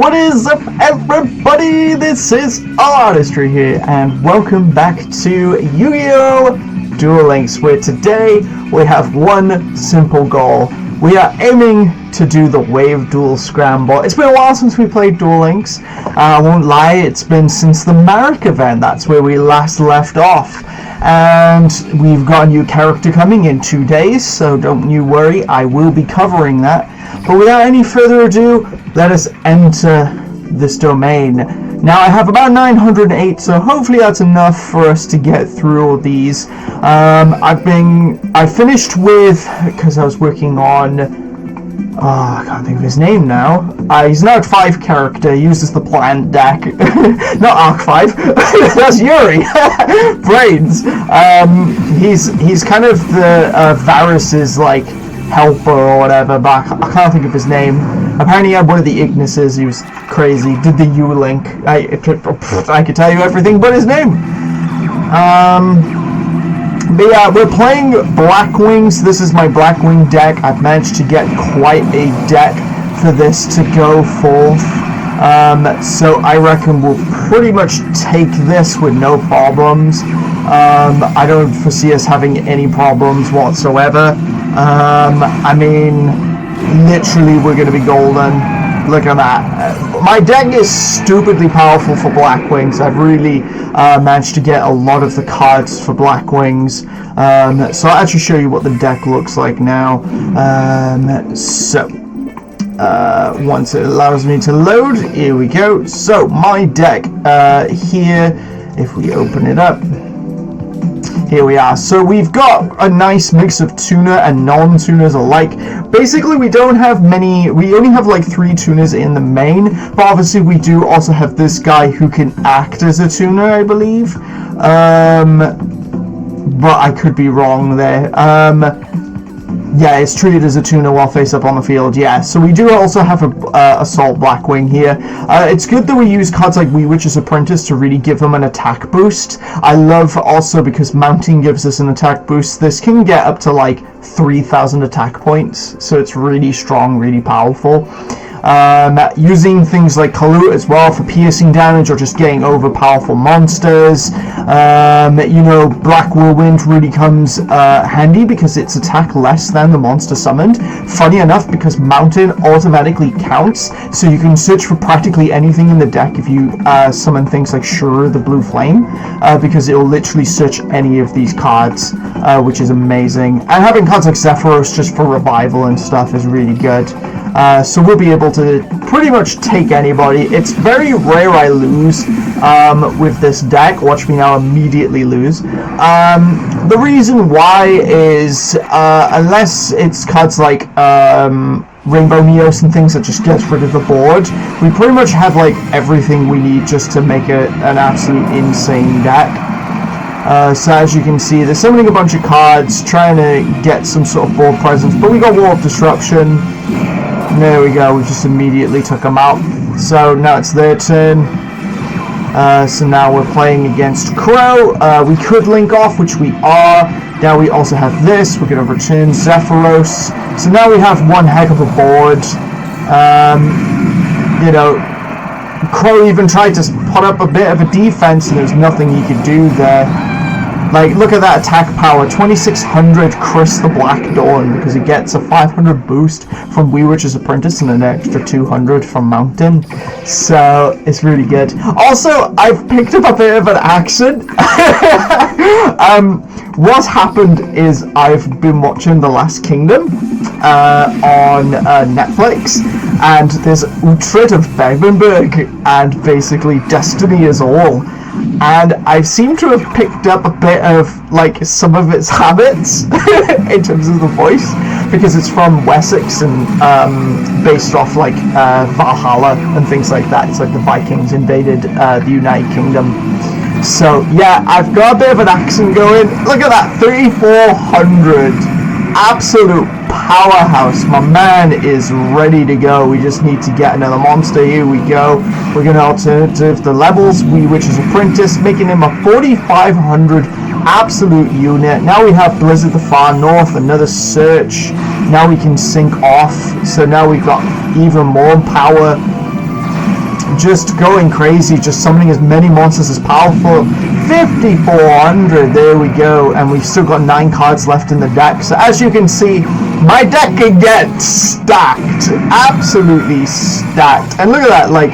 What is up, everybody? This is O-Artistry here, and welcome back to Yu-Gi-Oh! Duel Links, where today we have one simple goal. We are aiming to do the Wave Duel Scramble. It's been a while since we played Duel Links. I won't lie, it's been since the Marek event. That's where we last left off. And we've got a new character coming in 2 days, so don't you worry, I will be covering that. But without any further ado, let us enter this domain. Now I have about 908, so hopefully that's enough for us to get through all these. I finished with, because I was working on, I can't think of his name now. He's an Arc 5 character, he uses the plant deck. Not Arc 5, that's Yuri! Brains! He's kind of the Varus's, like, helper or whatever, but I can't think of his name. Apparently he had one of the Ignises, he was crazy, did the U-Link. I could tell you everything but his name. But yeah, we're playing Blackwings. This is my Blackwing deck. I've managed to get quite a deck for this to go forth. So I reckon we'll pretty much take this with no problems. I don't foresee us having any problems whatsoever. I mean, literally we're going to be golden. Look at that. My deck is stupidly powerful for Blackwings. I've really managed to get a lot of the cards for Blackwings. So I'll actually show you what the deck looks like now. Once it allows me to load, here we go. So my deck here, if we open it up, here we are. So we've got a nice mix of tuner and non-tuners alike. Basically, we don't have many, we only have like 3 tuners in the main, but obviously we do also have this guy who can act as a tuner, I believe. But I could be wrong there. Yeah, it's treated as a tuner while face up on the field, yeah. So we do also have a Assault Blackwing here. It's good that we use cards like Witch's Apprentice to really give them an attack boost. I love also because mounting gives us an attack boost. This can get up to like 3,000 attack points, so it's really strong, really powerful. Using things like Kalut as well for piercing damage or just getting over powerful monsters. You know, Black Whirlwind really comes handy because it's attack less than the monster summoned. Funny enough, because Mountain automatically counts, so you can search for practically anything in the deck if you summon things like Shura the Blue Flame, because it will literally search any of these cards, which is amazing. And having cards like Zephyros just for revival and stuff is really good. So we'll be able to pretty much take anybody. It's very rare I lose with this deck. Watch me now immediately lose. The reason why is unless it's cards like Rainbow Neos and things that just gets rid of the board, we pretty much have like everything we need just to make an absolute insane deck. So as you can see, they're summoning a bunch of cards, trying to get some sort of board presence, but we got War of Disruption. There we go, we just immediately took them out. So now it's their turn. So now we're playing against Crow. We could link off, which we are. Now we also have this. We're going to return Zephyros. So now we have one heck of a board. You know, Crow even tried to put up a bit of a defense, and there's nothing he could do there. Like, look at that attack power, 2600 Chris the Black Dawn, because he gets a 500 boost from Witch's Apprentice and an extra 200 from Mountain. So, it's really good. Also, I've picked up a bit of an accent. What's happened is I've been watching The Last Kingdom on Netflix, and there's Uhtred of Bevenberg, and basically Destiny is all. And I seem to have picked up a bit of, like, some of its habits in terms of the voice, because it's from Wessex and based off, like, Valhalla and things like that. It's like the Vikings invaded the United Kingdom. So, yeah, I've got a bit of an accent going. Look at that, 3400. Absolute powerhouse. My man is ready to go. We just need to get another monster. Here we go. We're going to alternative the levels. Witch's Apprentice, making him a 4500 absolute unit. Now we have Blizzard the Far North, another search. Now we can sync off. So now we've got even more power. just going crazy, just summoning as many monsters as powerful. 5,400, there we go, and we've still got 9 cards left in the deck. So as you can see, my deck can get stacked, absolutely stacked. And look at that, like,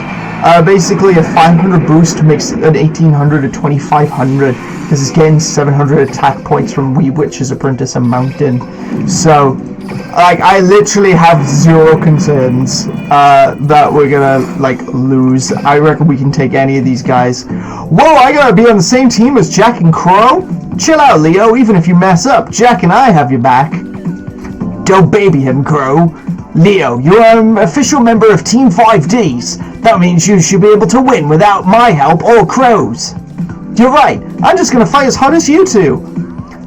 basically a 500 boost makes an 1,800 to 2,500, because it's getting 700 attack points from Wee Witch's Apprentice and Mountain. So, like, I literally have zero concerns that we're gonna, like, lose. I reckon we can take any of these guys. Whoa, I gotta be on the same team as Jack and Crow? Chill out, Leo. Even if you mess up, Jack and I have your back. Don't baby him, Crow. Leo, you're an official member of Team 5Ds. That means you should be able to win without my help or Crow's. You're right. I'm just gonna fight as hard as you two.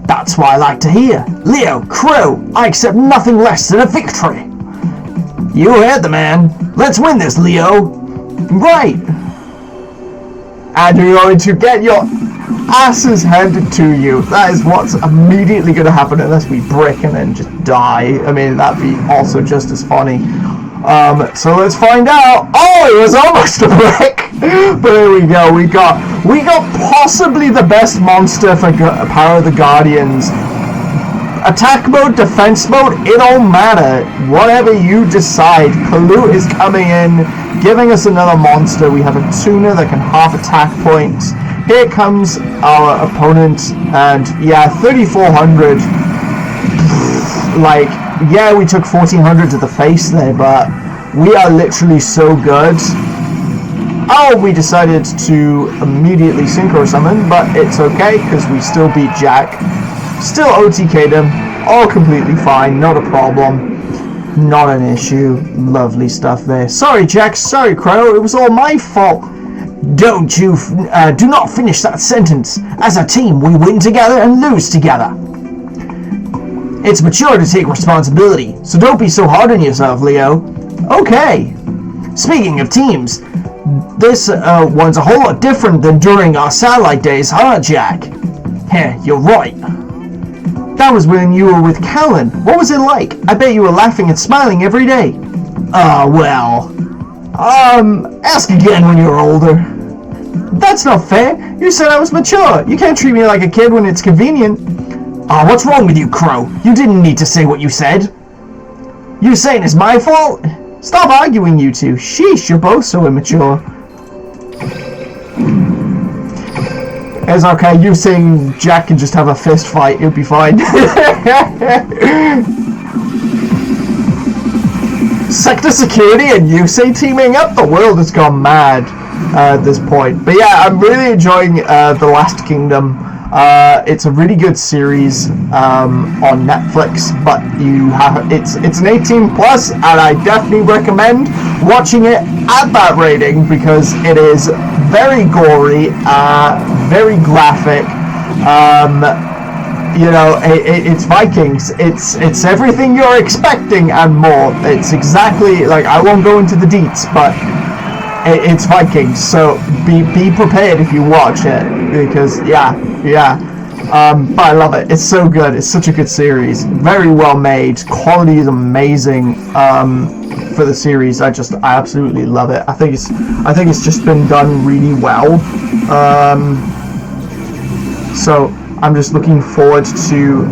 That's what I like to hear. Leo, Crow, I accept nothing less than a victory. You heard the man. Let's win this, Leo. Right. And you're going to get your asses handed to you. That is what's immediately going to happen unless we brick and then just die. I mean, that'd be also just as funny. So let's find out. Oh, it was almost a brick. But there we go. We got possibly the best monster for Power of the Guardians. Attack mode, defense mode, it don't matter. Whatever you decide. Kalut is coming in, giving us another monster. We have a tuner that can half attack points. Here comes our opponent, and yeah, 3,400. Like, yeah, we took 1,400 to the face there, but we are literally so good. Oh, we decided to immediately synchro summon, but it's okay, because we still beat Jack. Still OTK'd him, all completely fine, not a problem, not an issue. Lovely stuff there. Sorry, Jack, sorry, Crow, it was all my fault. Do not finish that sentence. As a team, we win together and lose together. It's mature to take responsibility, so don't be so hard on yourself, Leo. Okay. Speaking of teams, this one's a whole lot different than during our satellite days, huh, Jack? Heh, you're right. That was when you were with Callan. What was it like? I bet you were laughing and smiling every day. Well... ask again when you're older. That's not fair. You said I was mature. You can't treat me like a kid when it's convenient. What's wrong with you, Crow? You didn't need to say what you said. You saying it's my fault? Stop arguing, you two. Sheesh, you're both so immature. It's okay, you saying Jack can just have a fist fight, it'll be fine. Sector Security and Yusei teaming up? The world has gone mad at this point. But yeah, I'm really enjoying The Last Kingdom. It's a really good series on Netflix, but it's an 18 plus, and I definitely recommend watching it at that rating because it is very gory, very graphic. You know, it's Vikings. It's everything you're expecting and more. It's exactly like, I won't go into the deets, but it's Vikings. So be prepared if you watch it because yeah. But I love it. It's so good. It's such a good series. Very well made. Quality is amazing. For the series, I absolutely love it. I think it's just been done really well. So I'm just looking forward to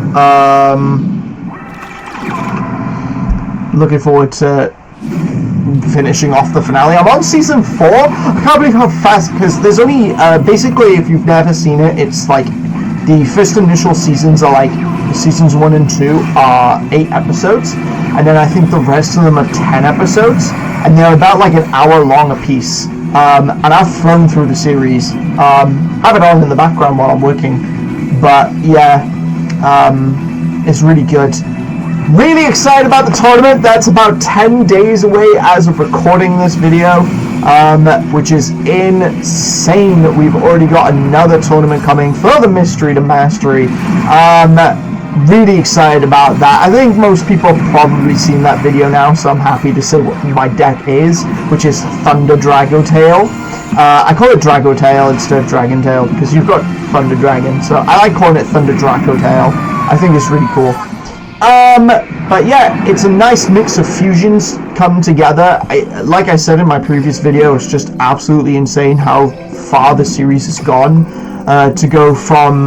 finishing off the finale. I'm on season 4. I can't believe how fast, because there's only basically, if you've never seen it, it's like the first initial seasons are like seasons 1 and 2 are 8 episodes, and then I think the rest of them are 10 episodes, and they're about like an hour long a piece. And I've flown through the series. Have it on in the background while I'm working. But yeah, it's really good. Really excited about the tournament. That's about 10 days away as of recording this video, which is insane that we've already got another tournament coming. Further Mystery to Mastery. Really excited about that. I think most people have probably seen that video now, so I'm happy to say what my deck is, which is Thunder Dragotail. I call it Dragotail instead of Dragontail because you've got Thunder Dragon, so I like calling it Thunder Dragotail. I think it's really cool. But yeah, it's a nice mix of fusions come together. Like I said in my previous video, it's just absolutely insane how far the series has gone, to go from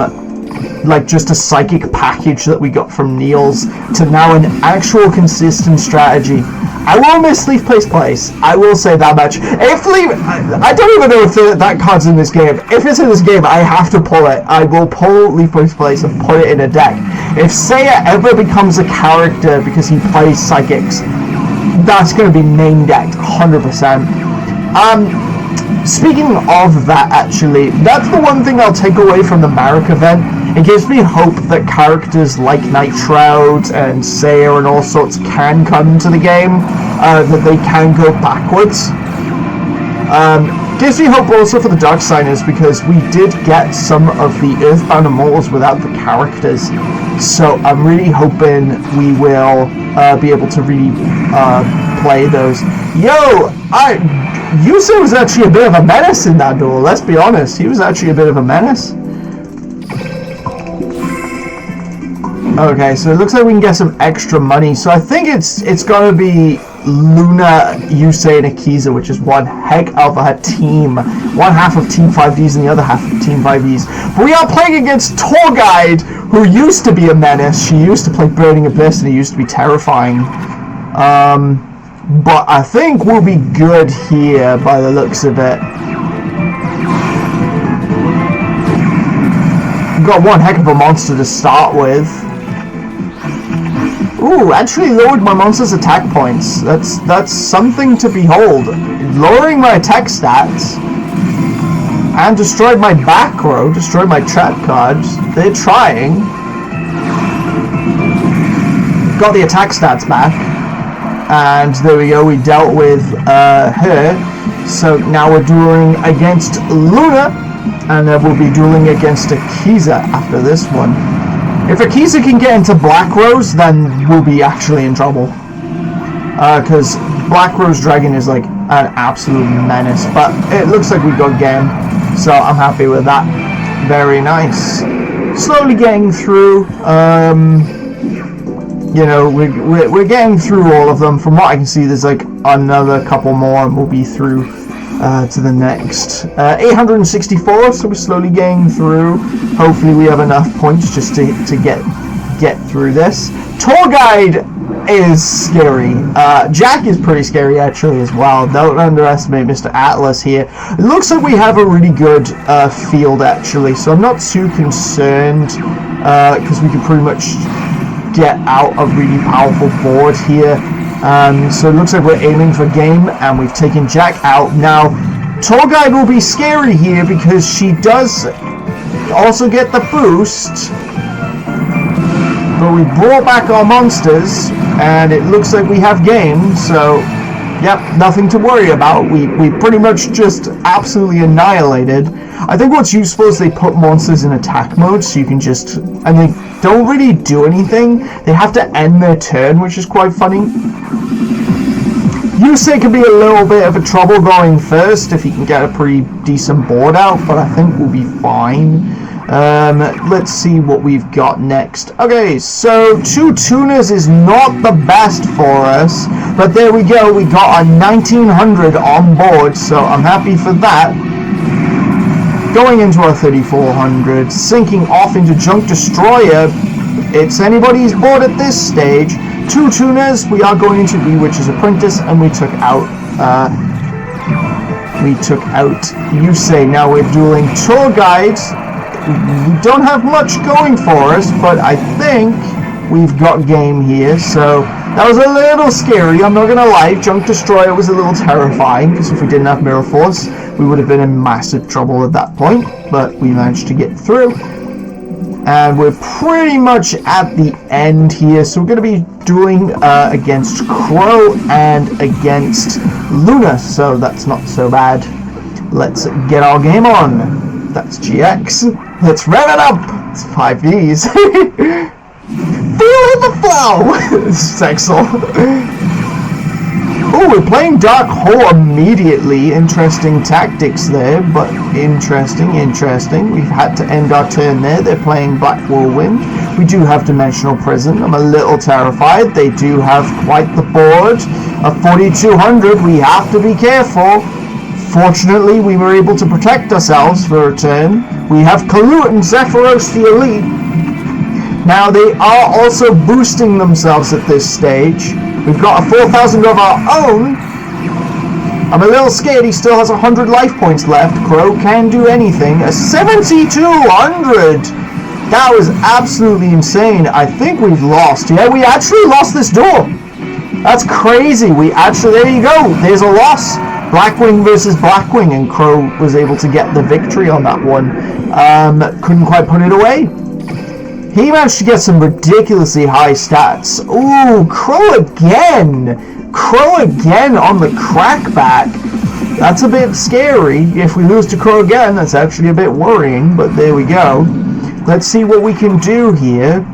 like just a psychic package that we got from Niels to now an actual consistent strategy. I will miss Leaf Place. I will say that much. If Leaf, I don't even know if that card's in this game. If it's in this game, I have to pull it. I will pull Leaf Place and put it in a deck. If Seiya ever becomes a character because he plays psychics, that's going to be main decked 100%. Speaking of that, actually, that's the one thing I'll take away from the Marek event. It gives me hope that characters like Nightshroud and Seiya and all sorts can come to the game, that they can go backwards. Gives me hope also for the Darksigners, because we did get some of the Earthbound Immortals without the characters. So I'm really hoping we will be able to really play those. Yusei was actually a bit of a menace in that duel, let's be honest. He was actually a bit of a menace. Okay, so it looks like we can get some extra money. So I think it's gonna be Luna, Yusei, and Akiza, which is one heck of a team. One half of Team 5Ds and the other half of Team 5Es. But we are playing against Tour Guide, who used to be a menace. She used to play Burning Abyss, and it used to be terrifying. But I think we'll be good here by the looks of it. We've got one heck of a monster to start with. Ooh, actually lowered my monster's attack points. That's something to behold. Lowering my attack stats and destroyed my back row, destroyed my trap cards. They're trying. Got the attack stats back. And there we go, we dealt with her. So now we're dueling against Luna, and we'll be dueling against Akiza after this one. If Akiza can get into Black Rose, then we'll be actually in trouble. Because Black Rose Dragon is like an absolute menace. But it looks like we got game, so I'm happy with that. Very nice. Slowly getting through. You know, we're getting through all of them. From what I can see, there's like another couple more, and we'll be through to the next. 864, so we're slowly getting through. Hopefully we have enough points just to get through this. Tour Guide is scary. Jack is pretty scary actually as well. Don't underestimate Mr. Atlas here. It looks like we have a really good field actually, so I'm not too concerned, because we can pretty much get out a really powerful board here. So it looks like we're aiming for game, and we've taken Jack out. Now, Tour Guide will be scary here because she does also get the boost, but we brought back our monsters, and it looks like we have game, so yep, nothing to worry about. We pretty much just absolutely annihilated. I think what's useful is they put monsters in attack mode, so you can just, and they don't really do anything. They have to end their turn, which is quite funny. Yusei could be a little bit of a trouble going first if he can get a pretty decent board out, but I think we'll be fine. Let's see what we've got next. Okay, so 2 tuners is not the best for us, but there we go. We got a 1900 on board, so I'm happy for that. Going into our 3400, sinking off into Junk Destroyer. It's anybody's board at this stage. 2 tuners. We are going into Bewitcher's Apprentice, and we took out Yusei. Now we're dueling Tour Guides. We don't have much going for us, but I think we've got game here. So that was a little scary, I'm not gonna lie. Junk Destroyer was a little terrifying, because if we didn't have Mirror Force, we would have been in massive trouble at that point, but we managed to get through. And we're pretty much at the end here, so we're going to be dueling against Crow and against Luna, so that's not so bad. Let's get our game on. That's GX. Let's rev it up. It's 5Ds. Feel the flow. Sexual. Oh, we're playing Dark Hole immediately. Interesting tactics there, but interesting. We've had to end our turn there. They're playing Black Whirlwind. We do have Dimensional Prison. I'm a little terrified. They do have quite the board. A 4200. We have to be careful. Fortunately, we were able to protect ourselves for a turn. We have Kalut and Zephyros the Elite. Now, they are also boosting themselves at this stage. We've got a 4,000 of our own. I'm a little scared. He still has 100 life points left. Crow can do anything. A 7,200. That was absolutely insane. I think we've lost. Yeah, we actually lost this duel. That's crazy. There you go. There's a loss. Blackwing versus Blackwing, and Crow was able to get the victory on that one. Couldn't quite put it away. He managed to get some ridiculously high stats. Ooh, Crow again! Crow again on the crackback. That's a bit scary. If we lose to Crow again, that's actually a bit worrying, but there we go. Let's see what we can do here.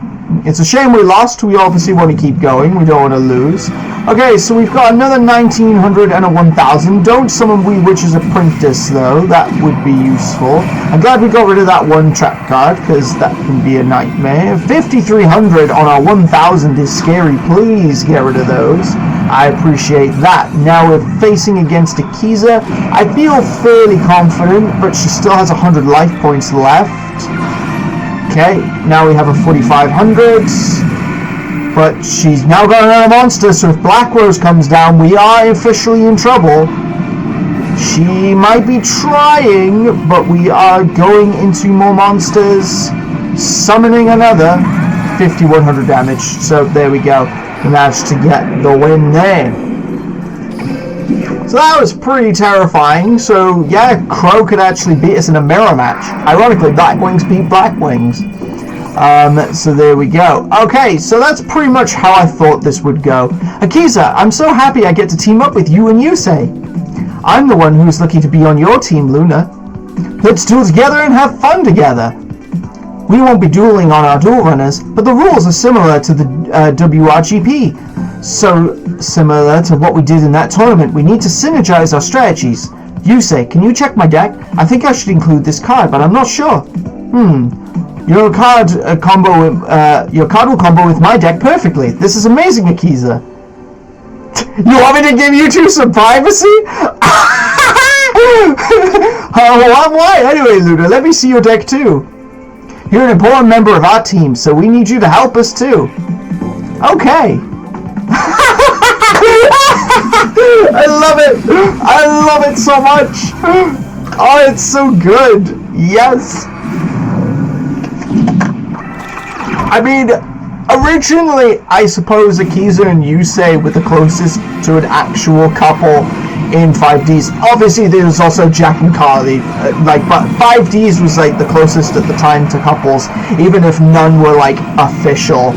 It's a shame we lost. We obviously want to keep going. We don't want to lose. Okay, so we've got another 1,900 and a 1,000. Don't summon Wee Witch's Apprentice, though. That would be useful. I'm glad we got rid of that one trap card, because that can be a nightmare. 5,300 on our 1,000 is scary. Please get rid of those. I appreciate that. Now we're facing against Akiza. I feel fairly confident, but she still has 100 life points left. Okay, now we have a 4,500, but she's now got another monster, so if Black Rose comes down, we are officially in trouble. She might be trying, but we are going into more monsters, summoning another, 5,100 damage, so there we go. We managed to get the win there. So that was pretty terrifying. So yeah, Crow could actually beat us in a mirror match. Ironically, Blackwings beat Blackwings. So there we go. Okay, so that's pretty much how I thought this would go. Akiza, I'm so happy I get to team up with you and Yusei. I'm the one who's lucky to be on your team, Luna. Let's duel together and have fun together. We won't be dueling on our duel runners, but the rules are similar to the WRGP. So similar to what we did in that tournament, we need to synergize our strategies. Yusei, can you check my deck? I think I should include this card, but I'm not sure. Your card will combo with my deck perfectly. This is amazing, Akiza. You want me to give you two some privacy? Why? Anyway, Luna, let me see your deck too. You're an important member of our team, so we need you to help us too. Okay. I love it. I love it so much. Oh, it's so good. Yes. I mean, originally, I suppose Akiza and Yusei were the closest to an actual couple in 5Ds. Obviously, there was also Jack and Carly. But 5Ds was like the closest at the time to couples, even if none were like official.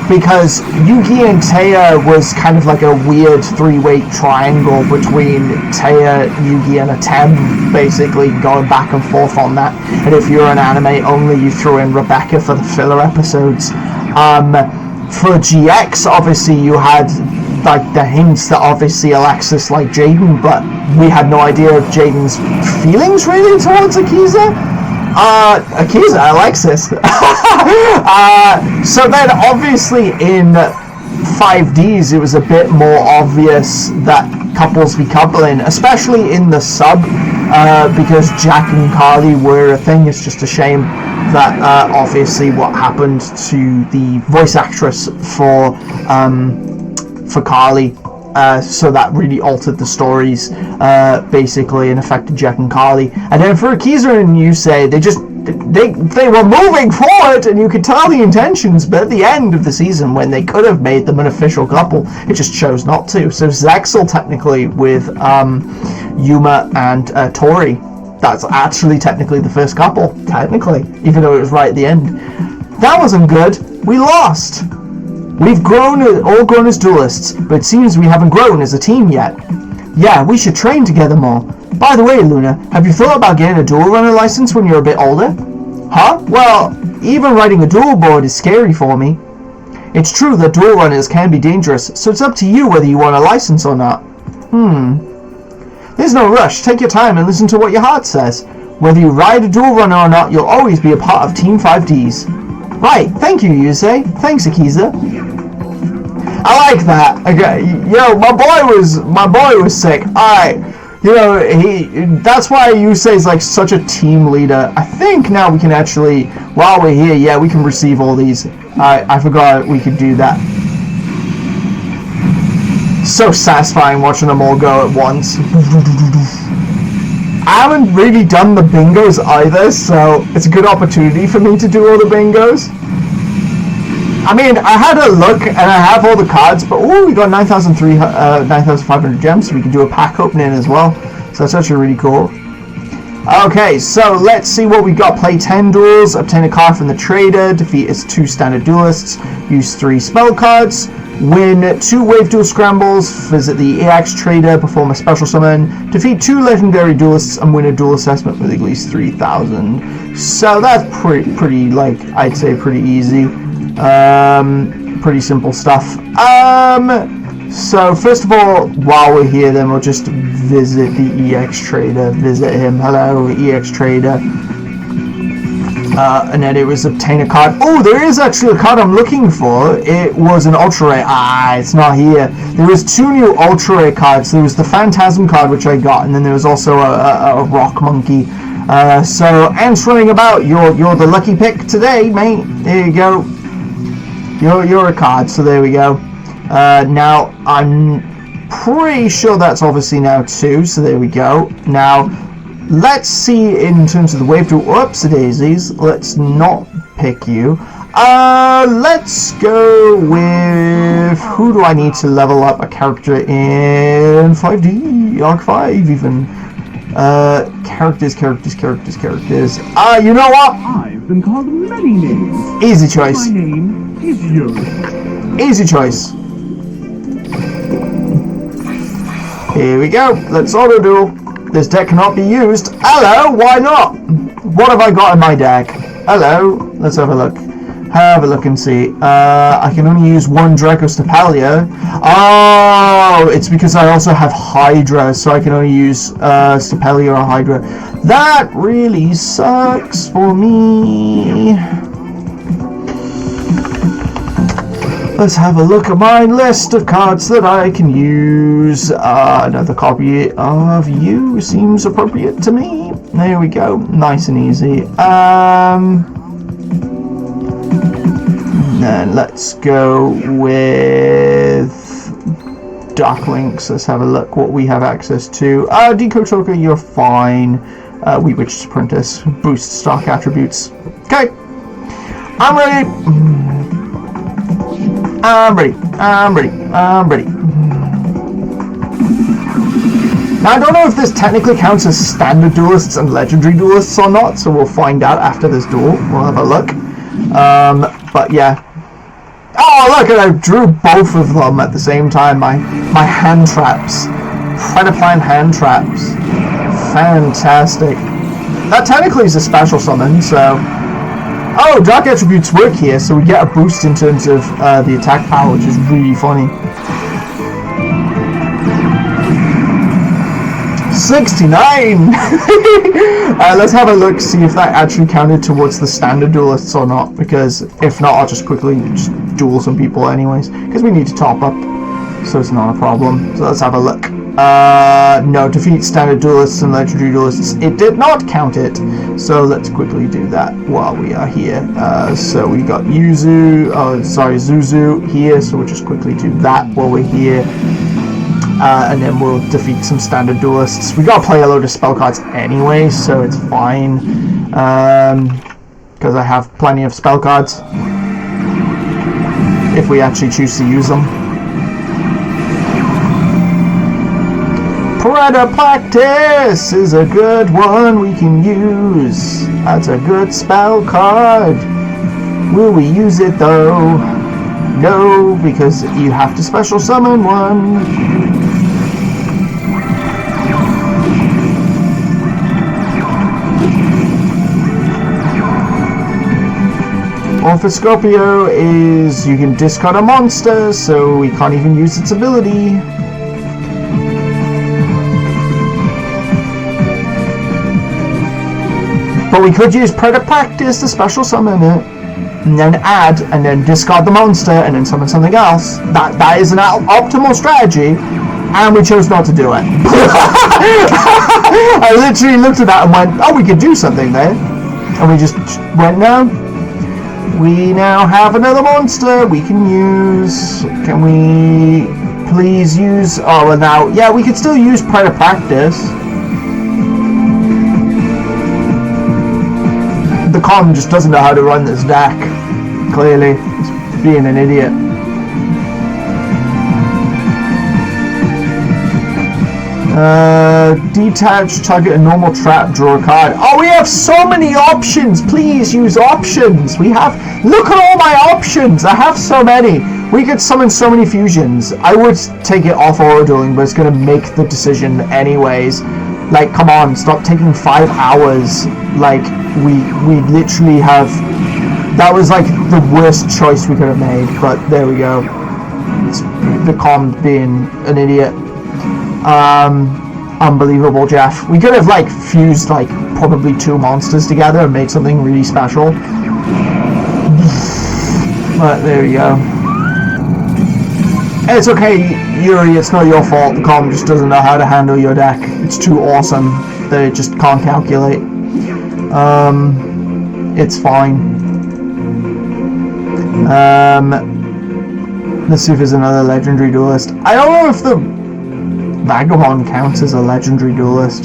Because Yugi and Taya was kind of like a weird three-way triangle between Taya, Yugi, and Atem, basically going back and forth on that. And if you're an anime only, you throw in Rebecca for the filler episodes. For GX, obviously, you had like the hints that obviously Alexis liked Jaden, but we had no idea of Jaden's feelings really towards Akiza. Akiza, Alexis. So then obviously in 5Ds it was a bit more obvious that couples be coupling, especially in the sub, because Jack and Carly were a thing. It's just a shame that obviously what happened to the voice actress for Carly, so that really altered the stories, basically, and affected Jack and Carly. And then for Akiza and Yusei, they were moving forward, and you could tell the intentions, but at the end of the season, when they could have made them an official couple, it just chose not to. So Zexel, technically, with Yuma and Tori, that's actually technically the first couple, technically, even though it was right at the end. That wasn't good. We lost. We've all grown as duelists, but it seems we haven't grown as a team yet. Yeah, we should train together more. By the way, Luna, have you thought about getting a duel runner license when you're a bit older? Huh? Well, even writing a duel board is scary for me. It's true that duel runners can be dangerous, so it's up to you whether you want a license or not. There's no rush. Take your time and listen to what your heart says. Whether you ride a duel runner or not, you'll always be a part of Team 5Ds. Right, thank you, Yusei. Thanks, Akiza. I like that. Okay, yo, my boy was sick. Alright. You know, that's why Yusei is like such a team leader. I think now we can actually, while we're here, yeah, we can receive all these. I forgot we could do that. So satisfying watching them all go at once. I haven't really done the bingos either, so it's a good opportunity for me to do all the bingos. I mean, I had a look and I have all the cards, but oh, we got 9,500 gems, so we can do a pack opening as well. So that's actually really cool. Okay, so let's see what we got. Play 10 duels, obtain a card from the trader, defeat its 2 standard duelists, use 3 spell cards, win 2 wave duel scrambles, visit the EX trader, perform a special summon, defeat 2 legendary duelists, and win a duel assessment with at least 3,000. So that's pretty like, I'd say pretty easy. Pretty simple stuff. So first of all, while we're here, then we'll just visit the EX trader, visit him. Hello, EX trader. And then it was obtain a card. Oh, there is actually a card I'm looking for. It was an ultra rare. It's not here. There was 2 new ultra rare cards. There was the Phantasm card, which I got, and then there was also a Rock Monkey. So Ant's running about. You're the lucky pick today, mate. There you go. You're a card. So there we go. Now I'm pretty sure that's obviously now 2. So there we go. Now. Let's see in terms of the wave duel. Whoops, daisies. Let's not pick you. Let's go with... Who do I need to level up a character in 5D? Arc 5 even. Characters. You know what? I've been called many names. Easy choice. My name is yugioh. Easy choice. Here we go. Let's auto duel. This deck cannot be used. Hello, why not? What have I got in my deck? Hello, let's have a look. Have a look and see. I can only use 1 Dracostapalia. Oh, it's because I also have Hydra, so I can only use Stapalia or Hydra. That really sucks for me. Let's have a look at my list of cards that I can use. Another copy of you seems appropriate to me. There we go. Nice and easy. Then let's go with Dark Links. Let's have a look what we have access to. Decode Choker, you're fine. We Witch's Apprentice. Boost stock attributes. Okay. I'm ready. I'm ready. Now, I don't know if this technically counts as standard duelists and legendary duelists or not, so we'll find out after this duel. We'll have a look. But yeah. Oh, look, I drew both of them at the same time. My hand traps. Predaplan hand traps. Fantastic. That technically is a special summon, so... Oh, dark attributes work here, so we get a boost in terms of the attack power, which is really funny. 69! Let's have a look, see if that actually counted towards the standard duelists or not, because if not, I'll just quickly duel some people anyways, because we need to top up, so it's not a problem. So let's have a look. No, defeat standard duelists and legendary duelists. It did not count it, so let's quickly do that while we are here. So we got Zuzu here, so we'll just quickly do that while we're here. And then we'll defeat some standard duelists. We gotta play a load of spell cards anyway, so it's fine. Because I have plenty of spell cards. If we actually choose to use them. Practice is a good one we can use. That's a good spell card. Will we use it though? No, because you have to special summon one. for Scorpio is you can discard a monster, so we can't even use its ability. But we could use Predator Practice to special summon it, and then add, and then discard the monster, and then summon something else. That is an optimal strategy, and we chose not to do it. I literally looked at that and went, oh, we could do something there. And we just went, no. We now have another monster we can use. Can we please use, oh, well now, yeah, we could still use Predator Practice. The com just doesn't know how to run this deck. Clearly, it's being an idiot. Detach, target a normal trap, draw a card. Oh, we have so many options. Please use options. We have, look at all my options. I have so many. We could summon so many fusions. I would take it off auto dueling, but it's gonna make the decision anyways. Like, come on, stop taking 5 hours. Like, we literally have, that was like the worst choice we could have made, but there we go. It's the com being an idiot. Unbelievable, Jeff. We could have like fused like probably 2 monsters together and made something really special. But there we go. It's okay, Yuri, it's not your fault. The com just doesn't know how to handle your deck. It's too awesome that it just can't calculate. It's fine. Let's see if there's another legendary duelist. I don't know if the Vagabond counts as a legendary duelist.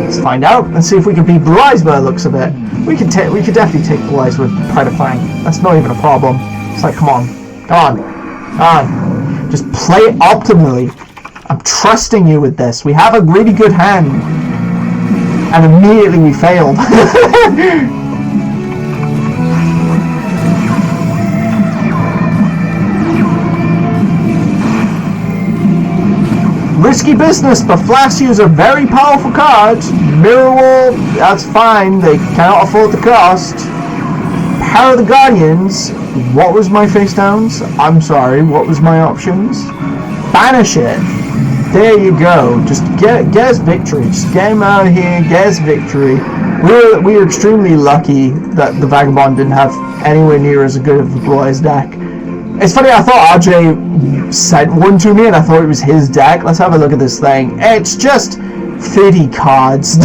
Let's find out. Let's see if we can beat Blue Eyes by the looks of it. We could definitely take Blue Eyes with Predator Fang. That's not even a problem. It's like, come on. Come on. Just play it optimally. I'm trusting you with this. We have a really good hand. And immediately we failed. Risky business, but Flassios are very powerful cards. Mirror Wall, that's fine. They cannot afford the cost. Power of the Guardians. What was my face downs? I'm sorry, what was my options? Banish it. There you go. Just get us victory. Just get him out of here. Get us victory. We were extremely lucky that the Vagabond didn't have anywhere near as good of a Blue Eyes deck. It's funny, I thought RJ sent one to me and I thought it was his deck. Let's have a look at this thing. It's just 30 cards.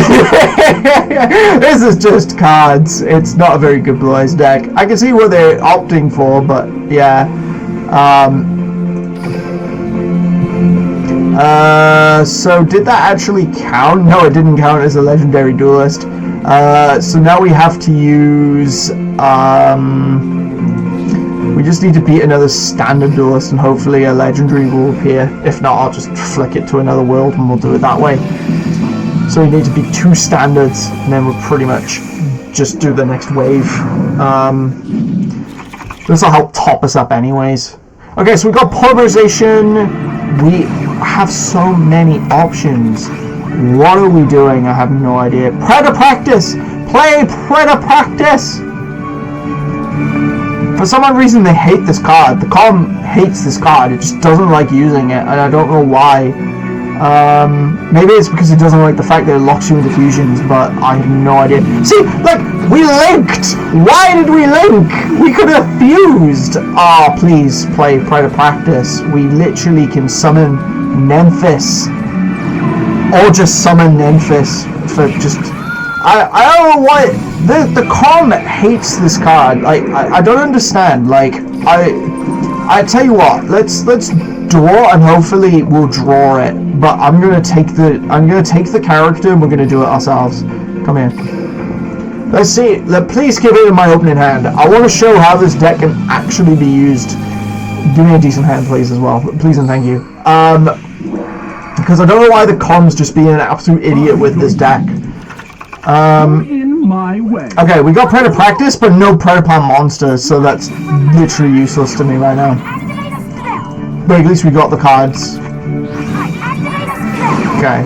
This is just cards. It's not a very good Blue Eyes deck. I can see what they're opting for, but yeah. So did that actually count? No, it didn't count as a legendary duelist. So now we have to use, we just need to beat another standard duelist and hopefully a legendary will appear. If not, I'll just flick it to another world and we'll do it that way. So we need to beat 2 standards and then we'll pretty much just do the next wave. This will help top us up anyways. Okay, so we've got polarization. We have so many options. What are we doing? I have no idea. Predator Practice! Play Predator Practice! For some odd reason they hate this card. The com hates this card. It just doesn't like using it, and I don't know why. Maybe it's because it doesn't like the fact that it locks you into fusions, but I have no idea. See, like, we linked! Why did we link? We could have fused! Oh, please play Predator Practice. We literally can summon Nemphis. Or just summon Nemphis for just... I don't know why... The com hates this card. Like, I don't understand. Like, I tell you what, let's draw and hopefully we'll draw it. But I'm gonna take the character and we're gonna do it ourselves. Come here. Let's see. Please give it in my opening hand. I want to show how this deck can actually be used. Give me a decent hand, please, as well. Please and thank you. Because I don't know why the com's just being an absolute idiot with this deck. In my way. Okay, we got Predator Practice, but no Predator monsters, so that's literally useless to me right now. But at least we got the cards. Okay.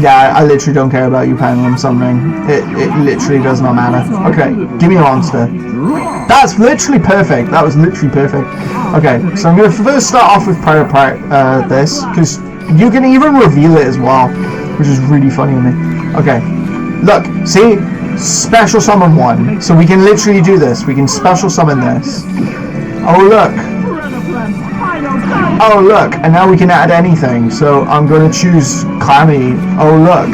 Yeah, I literally don't care about you pendulum summoning. It literally does not matter. Okay, give me a monster. That's literally perfect. That was literally perfect. Okay, so I'm going to first start off with this, because you can even reveal it as well, which is really funny to me. Okay, look, see? Special summon 1. So we can literally do this. We can special summon this. Oh, look. Oh, look, and now we can add anything. So I'm going to choose Calamity. Oh, look.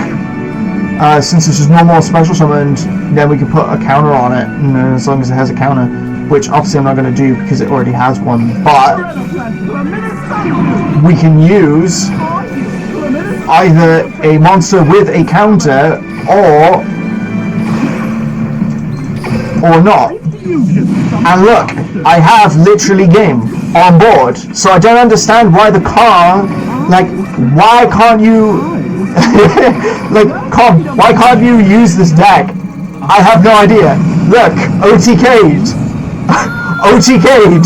Since this is no more special summoned, then we can put a counter on it, and as long as it has a counter, which obviously I'm not going to do because it already has one, but we can use either a monster with a counter or not. And look, I have literally game on board, so I don't understand why the car, like, why can't you, like, why can't you use this deck? I have no idea. Look, OTK'd. OTK'd.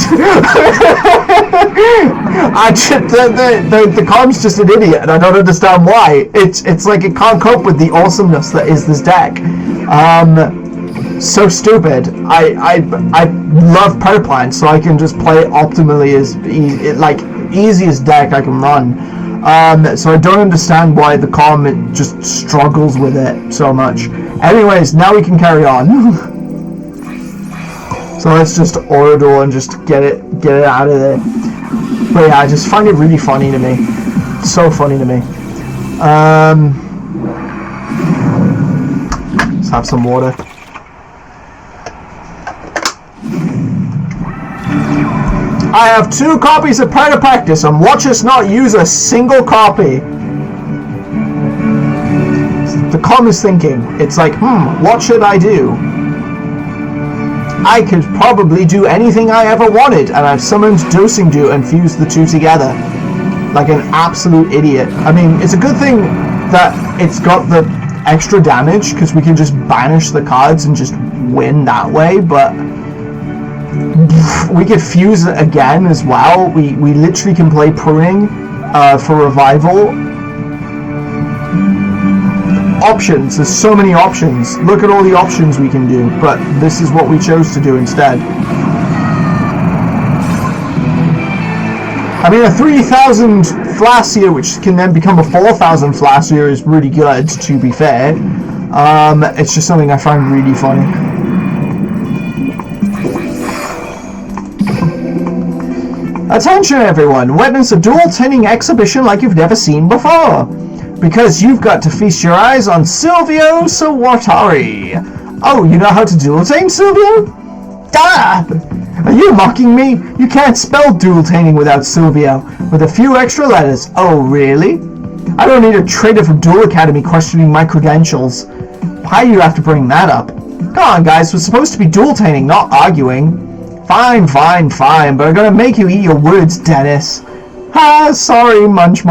The com's just an idiot, and I don't understand why. It's like it can't cope with the awesomeness that is this deck. So stupid. I love power plant, so I can just play optimally as easiest deck I can run. So I don't understand why the com just struggles with it so much. Anyways, now we can carry on. So let's just Orador and just get it out of there. But yeah, I just find it really funny to me. So funny to me. Let's have some water. I have 2 copies of Pride of Practice and watch us not use a single copy. The com is thinking, it's like, what should I do? I could probably do anything I ever wanted, and I've summoned Dosing Dew and fused the 2 together. Like an absolute idiot. I mean, it's a good thing that it's got the extra damage, because we can just banish the cards and just win that way, but we could fuse it again as well. We literally can play Pruning for revival. Options, there's so many options. Look at all the options we can do, but this is what we chose to do instead. I mean, a 3,000 Flacier, which can then become a 4,000 Flacier, is really good, to be fair. It's just something I find really funny. Attention everyone, witness a dual-tinning exhibition like you've never seen before. Because you've got to feast your eyes on Silvio Sawatari. Oh, you know how to dual-tane, Silvio? Ah! Are you mocking me? You can't spell dual-taning without Silvio, with a few extra letters. Oh, really? I don't need a traitor from Duel Academy questioning my credentials. Why do you have to bring that up? Come on, guys, we're supposed to be dual-taning, not arguing. Fine, but I'm gonna make you eat your words, Dennis. Sorry, Munch.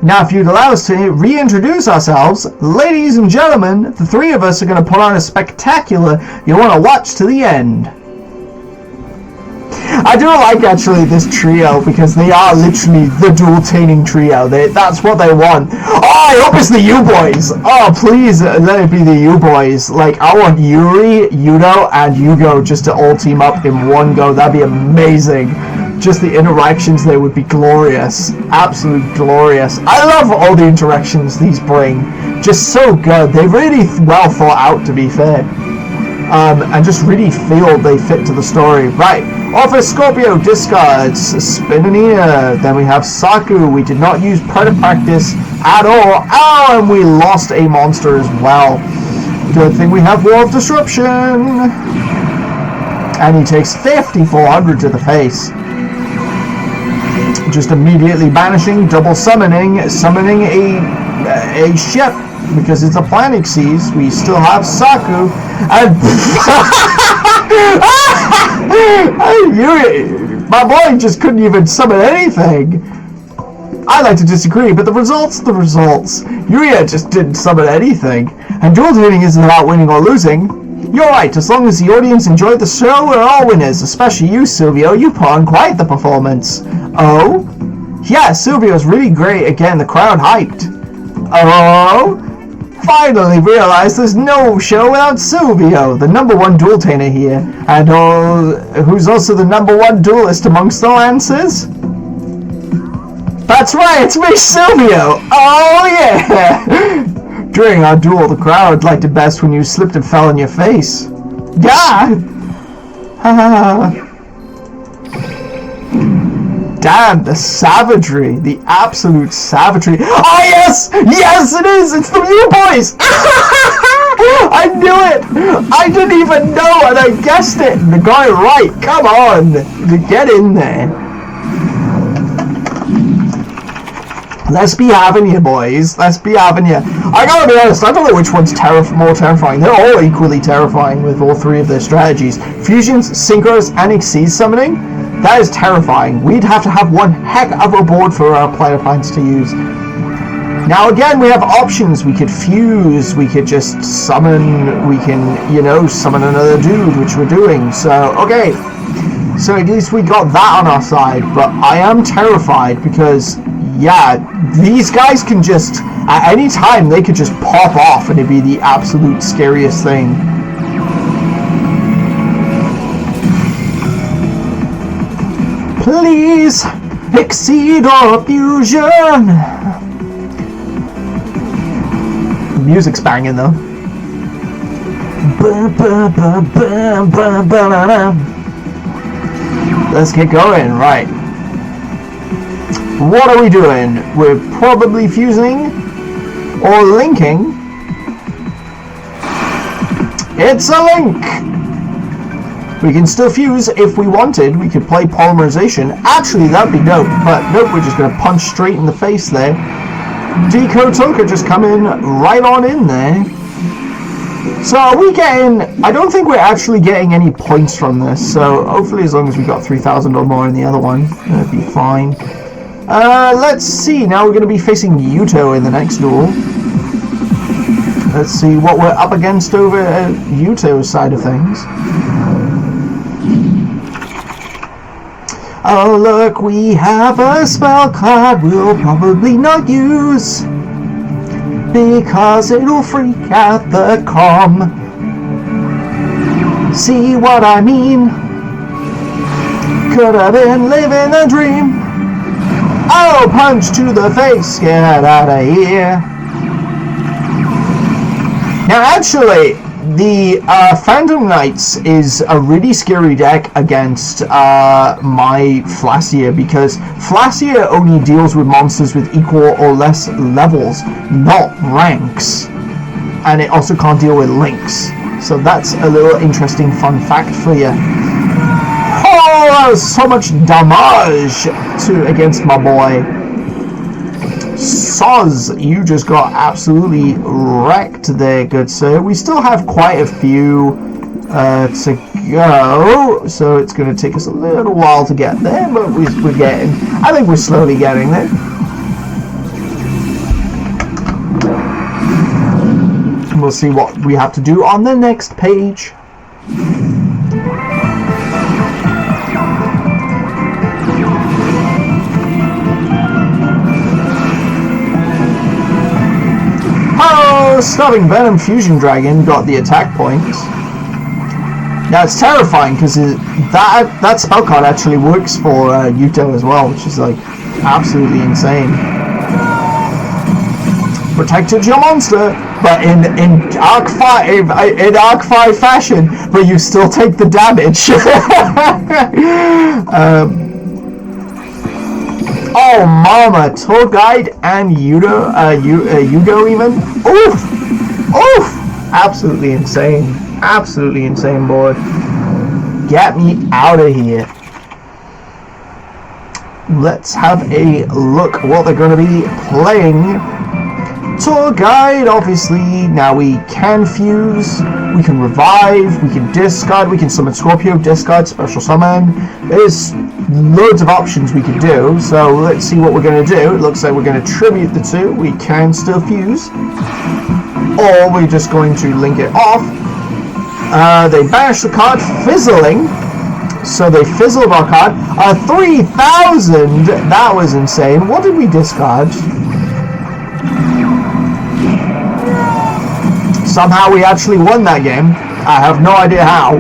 Now, if you'd allow us to reintroduce ourselves, ladies and gentlemen, the 3 of us are gonna put on a spectacular you'll want to watch to the end. I do like, actually, this trio, because they are literally the dual-taning trio. That's what they want. Oh, I hope it's the U-Boys! Oh, please let it be the U-Boys. Like, I want Yuri, Yuno, and Yugioh just to all team up in one go. That'd be amazing. Just the interactions, they would be glorious. Absolutely glorious. I love all the interactions these bring. Just so good. They're really well thought out, to be fair. And just really feel they fit to the story. Right, Office Scorpio discards Spinania. Then we have Saku. We did not use Predator Practice at all. Oh, and we lost a monster as well. Good thing we have War of Disruption. And he takes 5,400 to the face. Just immediately banishing, double summoning a ship. Because it's a Planet Seas, we still have Saku, and my boy just couldn't even summon anything. I like to disagree, but the results. Yuria just didn't summon anything, and dual dueling isn't about winning or losing. You're right, as long as the audience enjoyed the show, we're all winners, especially you, Silvio. You put on quite the performance. Oh? Yeah, Silvio's really great. Again, the crowd hyped. Oh, finally realized there's no show without Silvio, the #1 duel tainer here, and who's also the #1 duelist amongst the Lancers. That's right, it's me, Silvio! Oh yeah! During our duel, the crowd liked it best when you slipped and fell on your face. Yeah! Damn, the savagery, the absolute savagery. Oh yes! Yes it is! It's the you boys! I knew it! I didn't even know and I guessed it! The guy right, come on! Get in there. Let's be having you, boys. Let's be having you. I gotta be honest, I don't know which one's more terrifying. They're all equally terrifying with all three of their strategies. Fusions, synchros, and exceed summoning. That is terrifying. We'd have to have one heck of a board for our player opponents to use. Now again, we have options. We could fuse, we could just summon, we can, summon another dude, which we're doing. So, okay. So at least we got that on our side, but I am terrified because, yeah, these guys can just, at any time, they could just pop off and it'd be the absolute scariest thing. Please exceed our fusion. The music's banging though. Let's get going, right. What are we doing? We're probably fusing or linking. It's a link! We can still fuse if we wanted. We could play polymerization. Actually, that'd be dope. But nope, we're just going to punch straight in the face there. Decode Toka just come in right on in there. So are we getting... I don't think we're actually getting any points from this. So hopefully as long as we got 3,000 or more in the other one, that'd be fine. Let's see. Now we're going to be facing Yugioh in the next duel. Let's see what we're up against over Yugioh's side of things. Oh look, we have a spell card we'll probably not use because it'll freak out the comm. See what I mean? Could have been living a dream. Oh, punch to the face, get out of here. Now actually, the Phantom Knights is a really scary deck against my Flassier because Flassier only deals with monsters with equal or less levels, not ranks. And it also can't deal with links. So that's a little interesting fun fact for you. Oh, that was so much damage against my boy. Soz, you just got absolutely wrecked there, good sir. We still have quite a few to go, so it's going to take us a little while to get there, but we're getting, I think we're slowly getting there. And we'll see what we have to do on the next page. Oh, Starving Venom Fusion Dragon got the attack points. Now it's terrifying because that spell card actually works for Yugioh as well, which is like absolutely insane. Protected your monster, but in Arc 5 fashion, but you still take the damage. Oh, mama, Tour Guide and Yugioh even. Oof! Oof! Absolutely insane. Absolutely insane, boy. Get me out of here. Let's have a look what they're going to be playing. Tour Guide, obviously. Now we can fuse, we can revive, we can discard, we can summon Scorpio, discard, special summon. There's loads of options we could do, so let's see what we're going to do. It looks like we're going to tribute the two. We can still fuse, or we're just going to link it off. They banished the card, fizzling, so they fizzled our card. 3,000, that was insane. What did we discard? somehow we actually won that game. I have no idea how.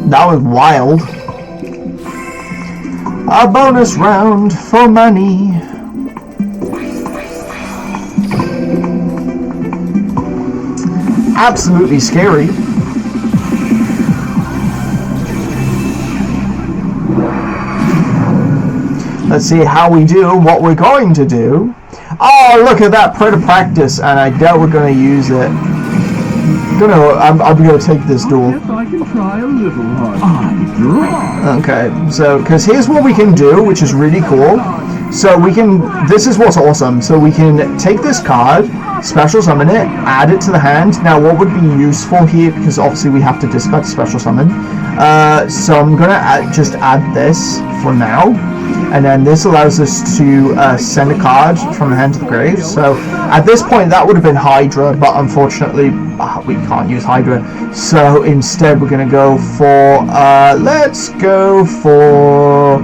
That was wild. A bonus round for money. Absolutely scary. Let's see how we do, what we're going to do. Oh, look at that, prayer to practice, and I doubt we're going to use it. I'm going to take this duel. I can try a little harder. Okay, so, because here's what we can do, which is really cool. So we can, this is what's awesome. So we can take this card, special summon it, add it to the hand. Now what would be useful here, because obviously we have to discard special summon. So I'm going to just add this for now. And then this allows us to send a card from the hand to the grave. So at this point that would have been Hydra, but unfortunately we can't use Hydra. So instead we're going to go for, let's just go for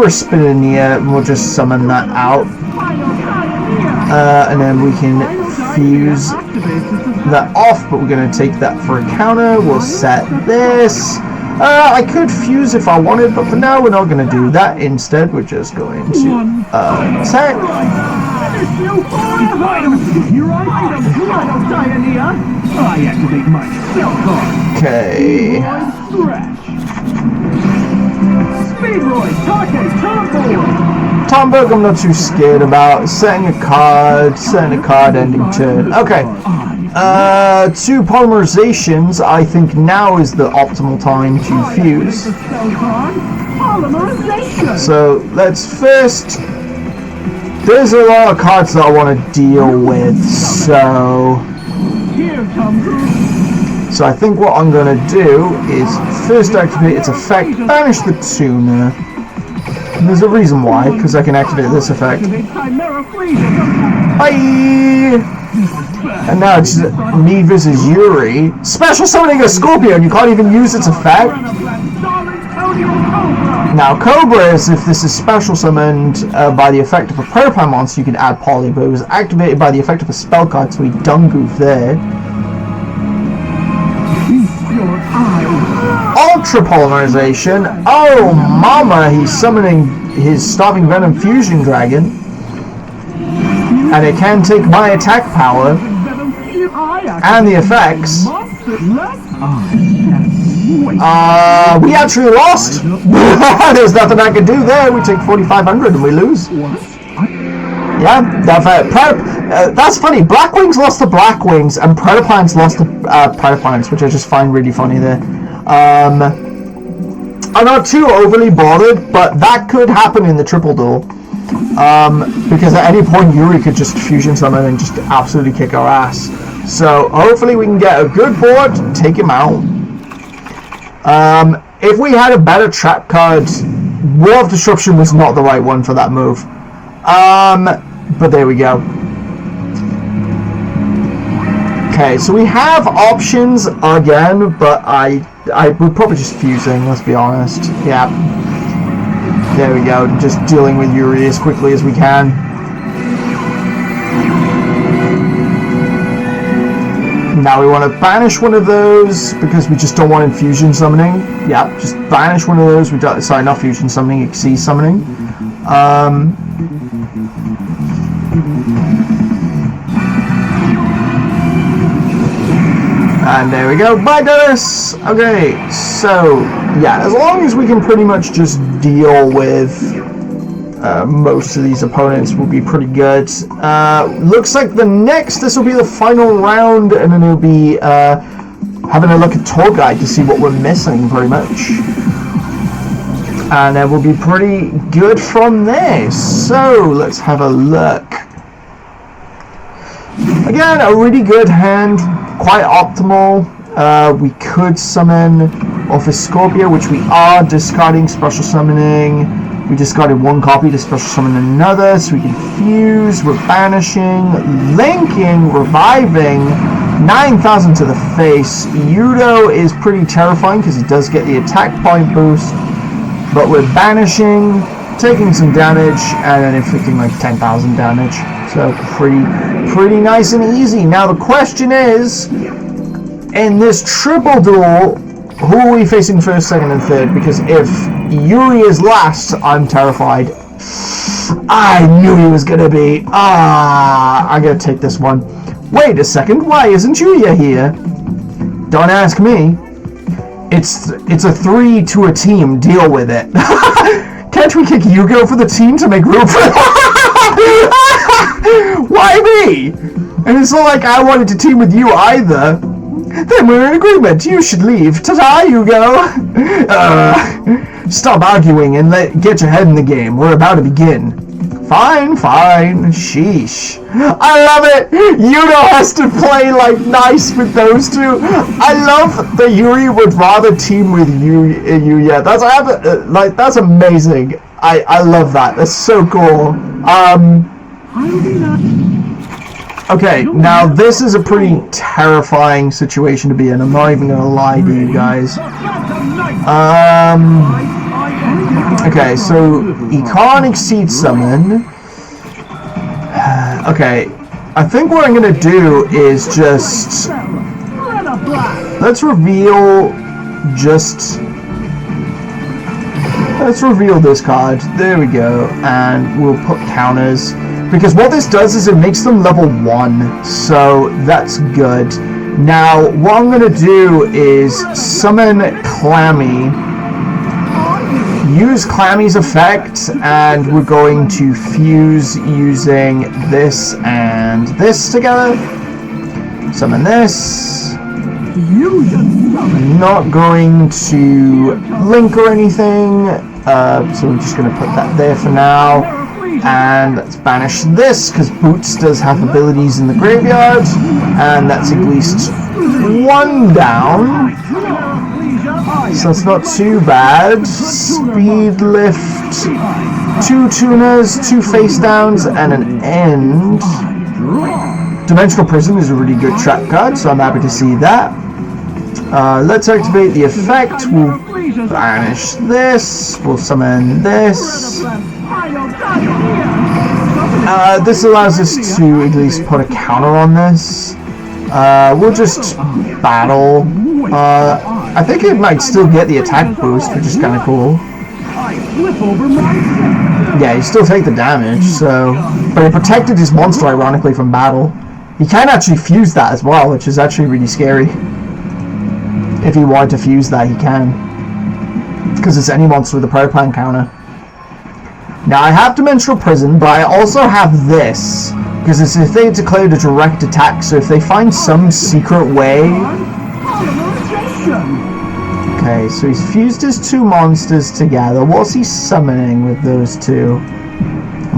a Spinneria, and we'll just summon that out. And then we can fuse that off, but we're going to take that for a counter. We'll set this. I could fuse if I wanted, but for now we're not going to do that. Instead, we're just going to attack. Okay. Tomberg I'm not too scared about. Setting a card, ending turn. Okay. 2 polymerizations, I think now is the optimal time to fuse. So let's first, there's a lot of cards that I want to deal with, so I think what I'm going to do is first activate its effect, banish the tuner. And there's a reason why, because I can activate this effect. Bye! And now it's me versus Yuri. Special summoning a Scorpio and you can't even use its effect. Now Cobra is if this is special summoned by the effect of a Propan monster, you can add Poly, but it was activated by the effect of a spell card, so we dung-goof there. Ultra Polymerization. Oh mama, he's summoning his Starving Venom Fusion Dragon. And it can take my attack power and the effects. We actually lost. There's nothing I can do there. We take 4,500 and we lose. Yeah, that's funny. Blackwings lost to Blackwings and Predaplants lost to Predaplants, which I just find really funny there. I'm not too overly bothered, but that could happen in the triple duel. Because at any point Yuri could just fusion summon and just absolutely kick our ass. So hopefully we can get a good board, take him out. If we had a better trap card, War of Disruption was not the right one for that move. But there we go. Okay, so we have options again, but I would probably just fusing, let's be honest. Yeah. There we go, just dealing with Yuri as quickly as we can. Now we want to banish one of those because we just don't want infusion summoning. Yeah, just banish one of those. Sorry, not fusion summoning, Xyz summoning. And there we go. Bye, Dennis! Okay, so, yeah, as long as we can pretty much just deal with most of these opponents, will be pretty good. Looks like this will be the final round, and then it'll be having a look at Tour Guide to see what we're missing, pretty much. And it will be pretty good from there. So, let's have a look. Again, a really good hand, quite optimal. We could summon Office Scorpio, which we are discarding special summoning. We discarded one copy to special summon another, so we can fuse, we're banishing, linking, reviving, 9,000 to the face. Yugioh is pretty terrifying because he does get the attack point boost, but we're banishing, taking some damage, and then inflicting like 10,000 damage. So pretty nice and easy. Now the question is, in this triple duel, who are we facing first, second, and third? Because if Yuri is last, I'm terrified. I knew he was gonna be. I gotta take this one. Wait a second, why isn't Yuya here? Don't ask me. It's a 3 to a team. Deal with it. Can't we kick Yugioh for the team to make room for Why me? And it's not like I wanted to team with you either. Then we're in agreement. You should leave. Ta-ta, Yugioh. Stop arguing and get your head in the game. We're about to begin. Fine. Sheesh. I love it. Yugioh has to play like nice with those two. I love that Yuri would rather team with Yuya. That's amazing. I love that. That's so cool. Okay, now this is a pretty terrifying situation to be in. I'm not even gonna lie to you guys. Okay, so he can't exceed summon. Okay, I think what I'm gonna do is just let's reveal this card. There we go, and we'll put counters. Because what this does is it makes them level 1, so that's good. Now, what I'm going to do is summon Clammy, use Clammy's effect, and we're going to fuse using this and this together. Summon this. Not going to link or anything, so we're just going to put that there for now. And let's banish this, because Boots does have abilities in the graveyard, and that's at least 1 down, so that's not too bad. Speed lift, 2 tuners, 2 face downs, and an end. Dimensional Prison is a really good trap card, so I'm happy to see that. Let's activate the effect. We'll banish this, we'll summon this. This allows us to at least put a counter on this. We'll just battle. I think it might still get the attack boost, which is kind of cool. Yeah, you still take the damage, so... But it protected his monster, ironically, from battle. He can actually fuse that as well, which is actually really scary. If he wanted to fuse that, he can. Because it's any monster with a proton counter. Now, I have Dimensional Prison, but I also have this. Because it's if they declared a direct attack, so if they find some secret way... Okay, so he's fused his 2 monsters together. What's he summoning with those 2?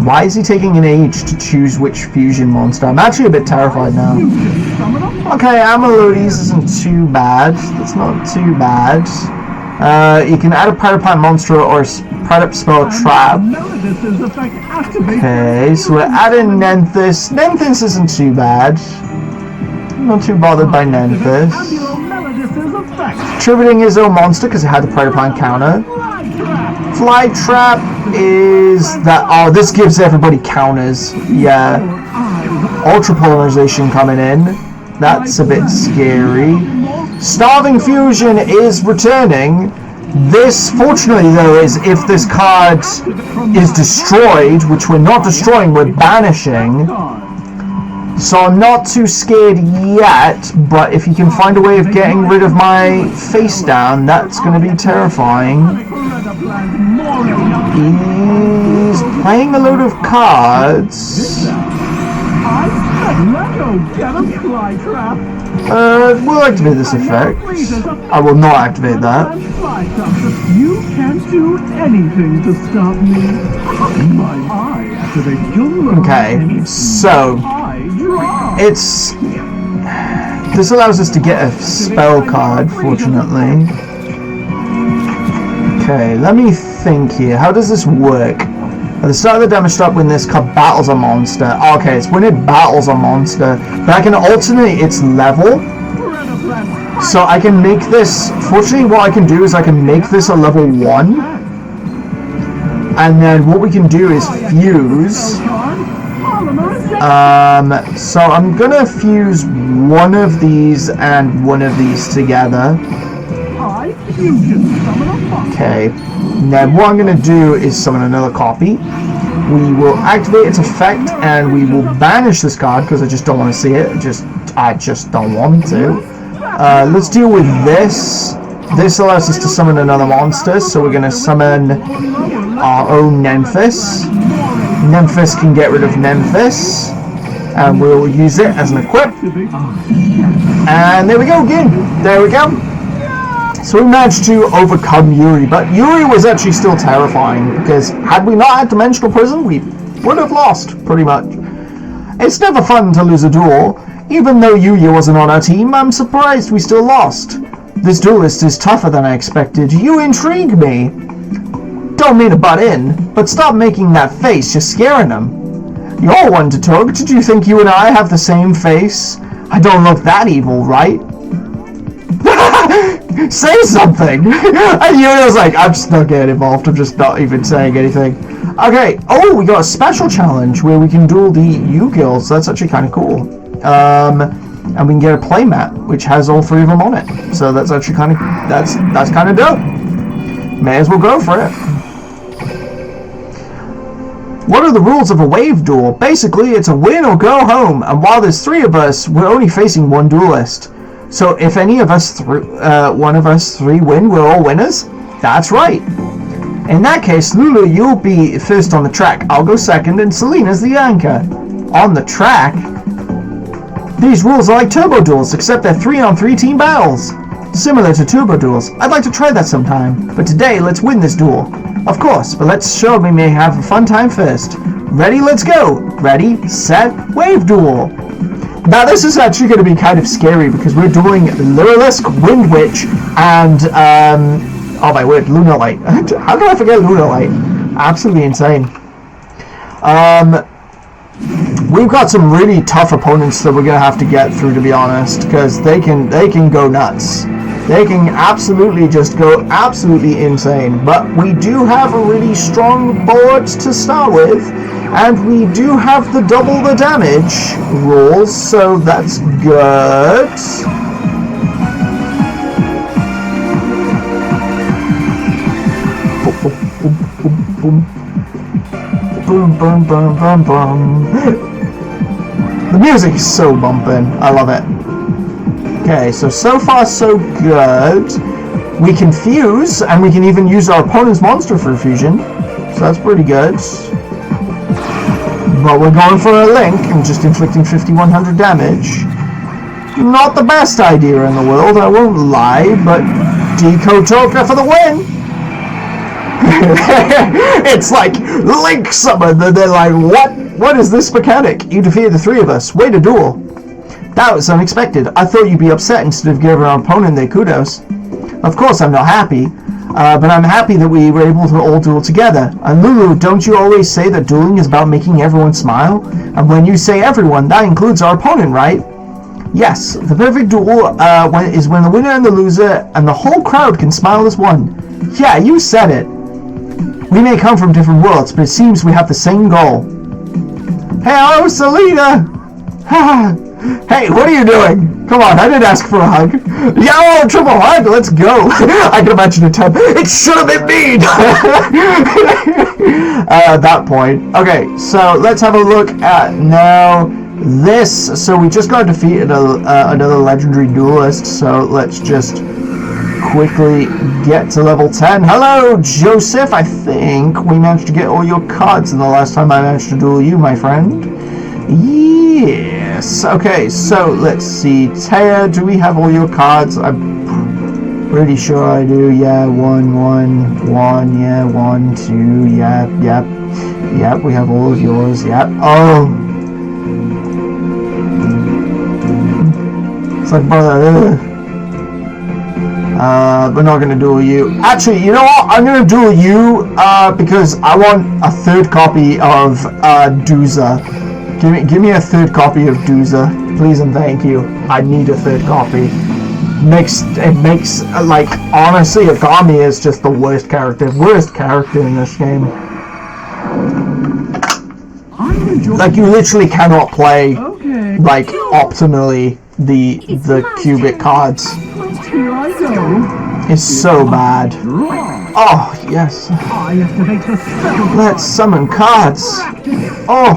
Why is he taking an age to choose which fusion monster? I'm actually a bit terrified now. Okay, Amelodes isn't too bad. That's not too bad. You can add a Pyroplant monster or a Predator spell trap. Okay, so we're adding Nenthus. Nenthus isn't too bad. I'm not too bothered by Nenthus. Tributing his own monster because it had the Pyroplant counter. Fly Trap is that... Oh, this gives everybody counters. Yeah. Ultra Polarization coming in. That's a bit scary. Starving Fusion is returning. This, fortunately, though, is if this card is destroyed, which we're not destroying, we're banishing. So I'm not too scared yet, but if you can find a way of getting rid of my face down, that's going to be terrifying. He's playing a load of cards. We'll activate this effect. I will not activate that. You can't do anything to stop me. Okay, so it's... This allows us to get a spell card, fortunately. Okay, let me think here. How does this work? At the start of the damage stop when this card battles a monster. Okay, it's when it battles a monster. But I can alternate its level. So I can make this... Fortunately, what I can do is I can make this a level 1. And then what we can do is fuse. So I'm gonna fuse one of these and one of these together. Okay. Now what I'm gonna do is summon another copy. We will activate its effect and we will banish this card because I just don't want to see it. I just don't want to. Let's deal with this. This allows us to summon another monster, so we're going to summon our own Nemphis. Nemphis can get rid of Nemphis, and we'll use it as an equip. And there we go again. There we go. So we managed to overcome Yuri, but Yuri was actually still terrifying, because had we not had Dimensional Prison, we would have lost, pretty much. It's never fun to lose a duel. Even though yugioh wasn't on our team, I'm surprised we still lost. This duelist is tougher than I expected. You intrigue me. Don't mean to butt in, but stop making that face, you're scaring them. You're one to talk. Did you think you and I have the same face? I don't look that evil, right? Say something! And Yurio's like, I'm just not getting involved, I'm just not even saying anything. Okay, oh, we got a special challenge where we can duel the yugioh, so that's actually kind of cool. And we can get a playmat, which has all three of them on it. So that's actually kind of, that's kind of dope. May as well go for it. What are the rules of a wave duel? Basically, it's a win or go home, and while there's three of us, we're only facing one duelist. So if any of us, one of us three win, we're all winners? That's right. In that case, Lulu, you'll be first on the track. I'll go second, and Selena's the anchor. On the track? These rules are like turbo duels, except they're 3-on-3 team battles. Similar to turbo duels. I'd like to try that sometime. But today, let's win this duel. Of course, but let's show we may have a fun time first. Ready, let's go. Ready, set, wave duel. Now this is actually going to be kind of scary because we're dueling Lurilisk, Wind Witch, and oh my word, Lunalight. How did I forget Lunalight? Absolutely insane. We've got some really tough opponents that we're going to have to get through, to be honest, because they can go nuts. They can absolutely just go absolutely insane. But we do have a really strong board to start with, and we do have the double the damage rules, so that's good. Boom, boom, boom, boom, boom. The music is so bumping. I love it. Okay, so far so good. We can fuse, and we can even use our opponent's monster for fusion. So that's pretty good. But we're going for a link and just inflicting 5100 damage. Not the best idea in the world, I won't lie, but Decode Toka for the win! It's like Link summon, and they're like, what is this mechanic? You defeated the three of us. Way to duel. That was unexpected. I thought you'd be upset instead of giving our opponent their kudos. Of course I'm not happy, but I'm happy that we were able to all duel together. And Lulu, don't you always say that dueling is about making everyone smile? And when you say everyone, that includes our opponent, right? Yes, the perfect duel is when the winner and the loser and the whole crowd can smile as one. Yeah, you said it. We may come from different worlds, but it seems we have the same goal. Hey, hello, Selena! Hey, what are you doing? Come on, I didn't ask for a hug. Yo, triple hug, let's go. I can imagine a time. It should have been me! At that point. Okay, so let's have a look at now this. So we just got defeated another legendary duelist, so let's just quickly get to level 10. Hello, Joseph. I think we managed to get all your cards in the last time I managed to duel you, my friend. Yes. Okay, so let's see. Taya, do we have all your cards? I'm pretty sure I do. Yeah, 1, 1, 1. Yeah, 1, 2. Yep. Yep, we have all of yours. Yep. Oh. It's like, brother. We're not gonna duel you. Actually, you know what? I'm gonna duel you because I want a third copy of Duza. Give me a third copy of Duza, please and thank you. I need a third copy. It makes like honestly, Agami is just the worst character in this game. I'm enjoying. Like, you literally cannot play, Okay. like, optimally the cubic cards. Here I go. It's so bad. Draw. Oh, yes. I activate the spell. Let's summon cards. Oh.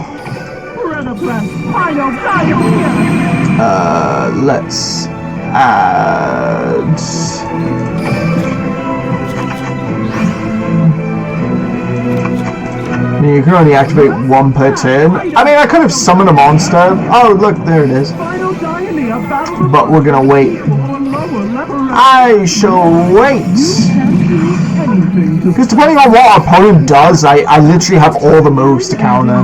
Redaplan, final battle here. Let's add... You can only activate one per turn. I mean, I could have summoned a monster. Oh, look, there it is. Final Diana, battle. But we're gonna wait. I shall wait. Because depending on what our opponent does, I literally have all the moves to counter.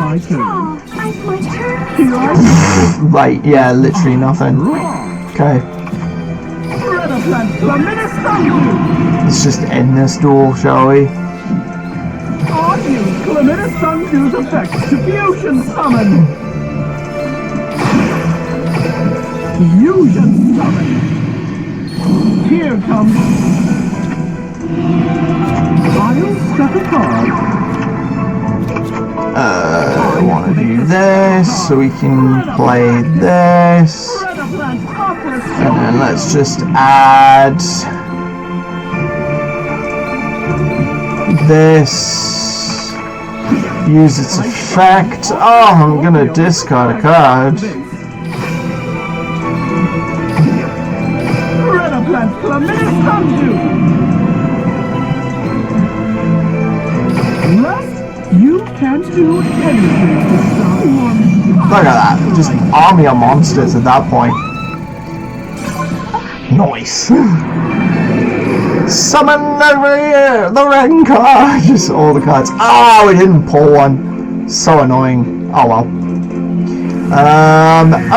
Right, yeah, literally nothing. Okay. Let's just end this duel, shall we? Clematis Sundu's effect to Fusion Summon! Fusion Summon! Here comes... I'll set a card. I want to do this, so we can play this. And then let's just add... this. Use its effect. Oh, I'm gonna discard a card. You can't do anything to stop one. Look at that. Just army of monsters at that point. Nice. Summon the red card! Just all the cards. Oh, we didn't pull one. So annoying. Oh well.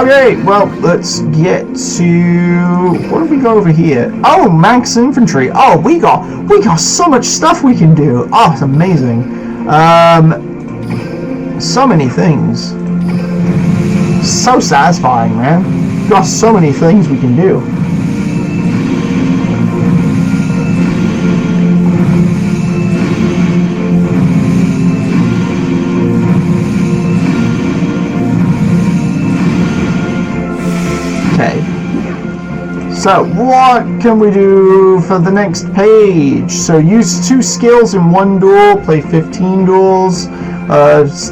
Okay, well, let's get to... what did we go over here? Oh, max infantry. Oh, we got so much stuff we can do. Oh, it's amazing. So many things. So satisfying, man. We've got so many things we can do. So, what can we do for the next page? So, use 2 skills in 1 duel, play 15 duels,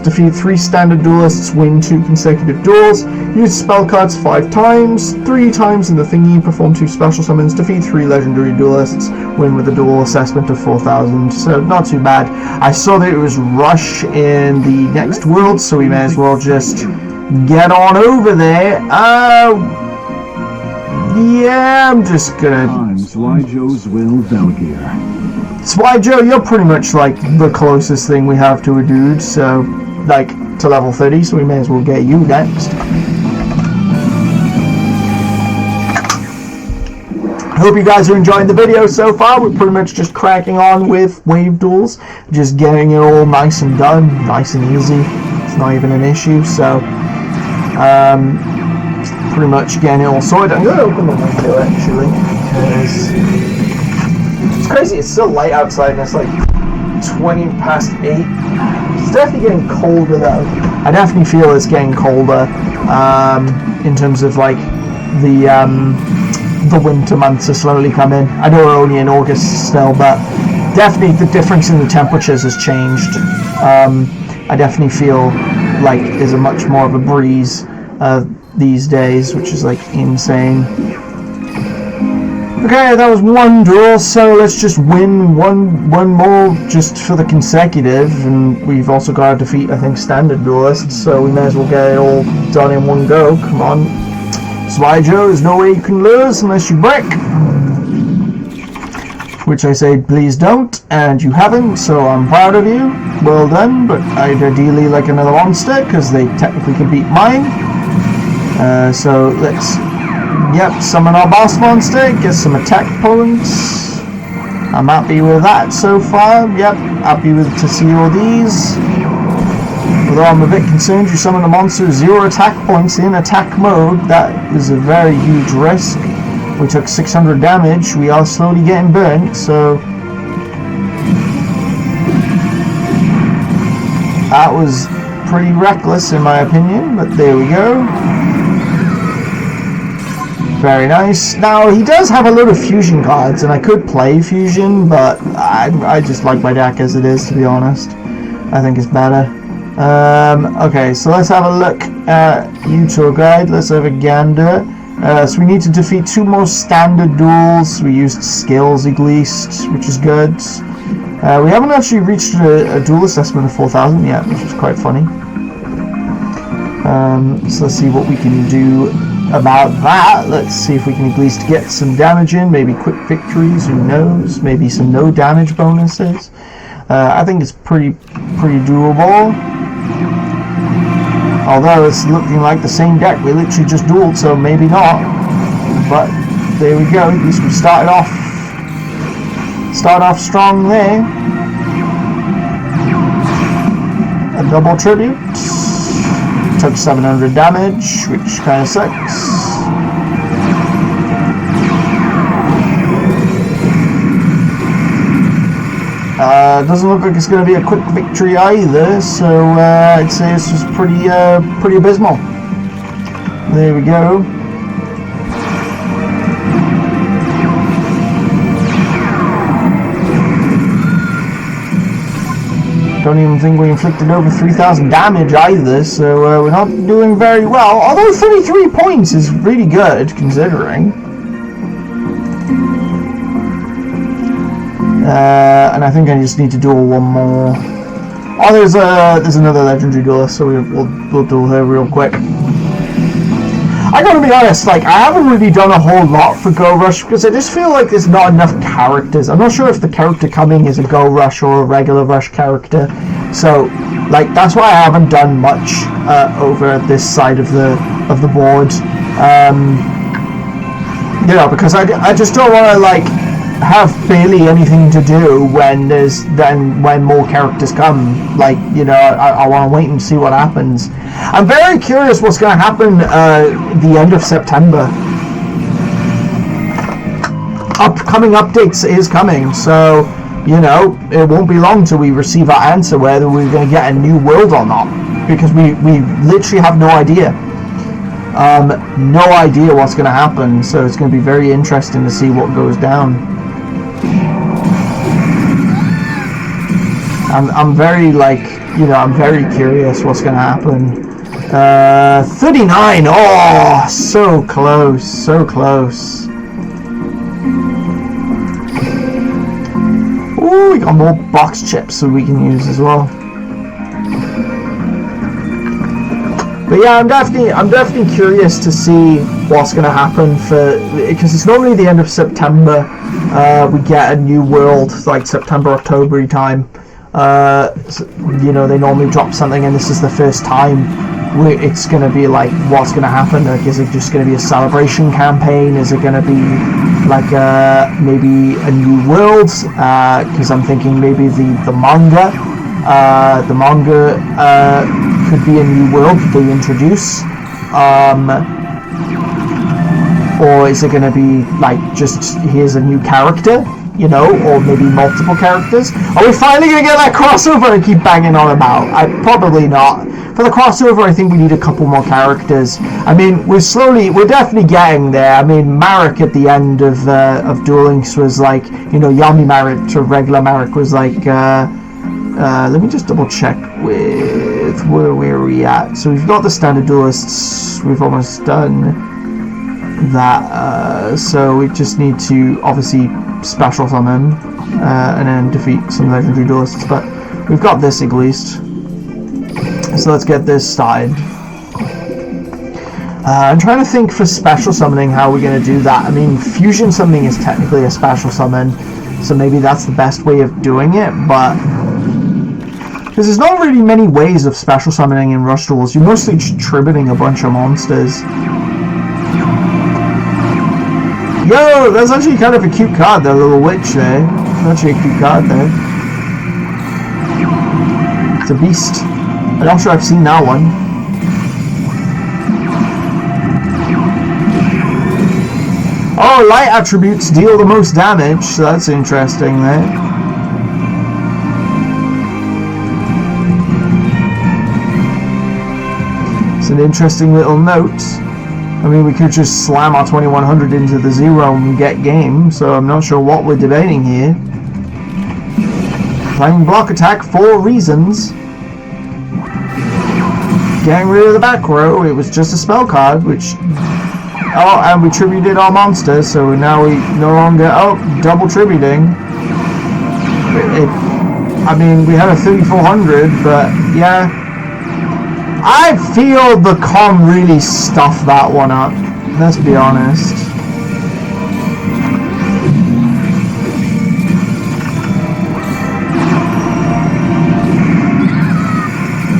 defeat 3 standard duelists, win 2 consecutive duels, use spell cards 5 times, 3 times in the thingy, perform 2 special summons, defeat 3 legendary duelists, win with a duel assessment of 4,000. So, not too bad. I saw that it was Rush in the next world, so we may as well just get on over there. Yeah, I'm just gonna... I'm Yugioh's Will Velgear. Yugioh, you're pretty much like the closest thing we have to a dude, so, like, to level 30, so we may as well get you next. Hope you guys are enjoying the video so far. We're pretty much just cracking on with wave duels, just getting it all nice and done, nice and easy. It's not even an issue, so, pretty much getting it all sorted. I'm going to open the window actually, because it's crazy, it's still light outside and it's like 20 past 8. It's definitely getting colder though. I definitely feel it's getting colder in terms of like the winter months are slowly coming. I know we're only in August still, but definitely the difference in the temperatures has changed. I definitely feel like there's a much more of a breeze these days, which is like insane. Okay, that was 1 duel, so let's just win one more just for the consecutive, and we've also got to defeat, I think, standard duelists, so we may as well get it all done in one go. Come on. Yugioh, there's no way you can lose unless you break. Which I say, please don't, and you haven't, so I'm proud of you. Well done, but I'd ideally like another monster, because they technically can beat mine. So let's, summon our boss monster, get some attack points. I'm happy with that so far. Yep, happy to see all these. Although I'm a bit concerned, you summon a monster with 0 attack points in attack mode. That is a very huge risk. We took 600 damage. We are slowly getting burnt, so pretty reckless in my opinion, but there we go. Very nice. Now, he does have a load of fusion cards, and I could play fusion, but I just like my deck as it is, to be honest. I think it's better. Okay, so let's have a look at yugioh guide. Let's have a gander. So we need to defeat 2 more standard duels. We used skills at least, which is good. We haven't actually reached a duel assessment of 4,000 yet, which is quite funny. So let's see what we can do about that. Let's see if we can at least get some damage in, maybe quick victories, who knows, maybe some no damage bonuses. I think it's pretty doable, although it's looking like the same deck we literally just dueled, so maybe not, but there we go. At least we start off strong there. A double tribute. Took 700 damage, which kind of sucks. Doesn't look like it's going to be a quick victory either, so I'd say this was pretty abysmal. There we go. Don't even think we inflicted over 3,000 damage either, so we're not doing very well. Although 33 points is really good, considering. And I think I just need to duel one more. Oh, there's another legendary duelist, so we'll duel her real quick. I gotta be honest, like, I haven't really done a whole lot for Go Rush because I just feel like there's not enough characters. I'm not sure if the character coming is a Go Rush or a regular Rush character, so like that's why I haven't done much over this side of the board. You know, because I just don't want to like have barely anything to do when when more characters come. Like, you know, I want to wait and see what happens. I'm very curious what's going to happen the end of September. Upcoming updates is coming, so you know it won't be long till we receive our answer whether we're going to get a new world or not, because we literally have no idea. No idea what's going to happen, so it's going to be very interesting to see what goes down. I'm very, like, you know, I'm very curious what's going to happen. 39! Oh, so close, so close. Ooh, we got more box chips that we can use as well. But yeah, I'm definitely curious to see what's going to happen because it's normally the end of September. We get a new world, like September, October time. You know, they normally drop something, and this is the first time it's going to be like, what's going to happen? Like, is it just going to be a celebration campaign? Is it going to be like maybe a new world? Because I'm thinking maybe the manga could be a new world that they introduce. Or is it going to be like just here's a new character, you know, or maybe multiple characters? Are we finally going to get that crossover I keep banging on about? Probably not. For the crossover, I think we need a couple more characters. I mean, we're definitely getting there. I mean, Marek at the end of Duel Links was like, you know, Yami Marek to regular Marek was like, let me just double check with where are we at. So we've got the standard duelists, we've almost done that, so we just need to obviously special summon and then defeat some legendary duelists, but we've got this at least. So let's get this started. I'm trying to think for special summoning how we're going to do that. I mean, fusion summoning is technically a special summon, so maybe that's the best way of doing it, but because there's not really many ways of special summoning in Rush Duels. You're mostly just tributing a bunch of monsters. Yo, that's actually kind of a cute card, that little witch there. That's actually a cute card there. It's a beast. I'm not sure I've seen that one. Oh, light attributes deal the most damage, so that's interesting there. an interesting little note. I mean, we could just slam our 2100 into the 0 and get game, so I'm not sure what we're debating here. Playing block attack for reasons. Getting rid of the back row, it was just a spell card, which... Oh, and we tributed our monster, so now we no longer... Oh, double tributing. I mean, we had a 3400, but yeah. I feel the com really stuffed that one up, let's be honest.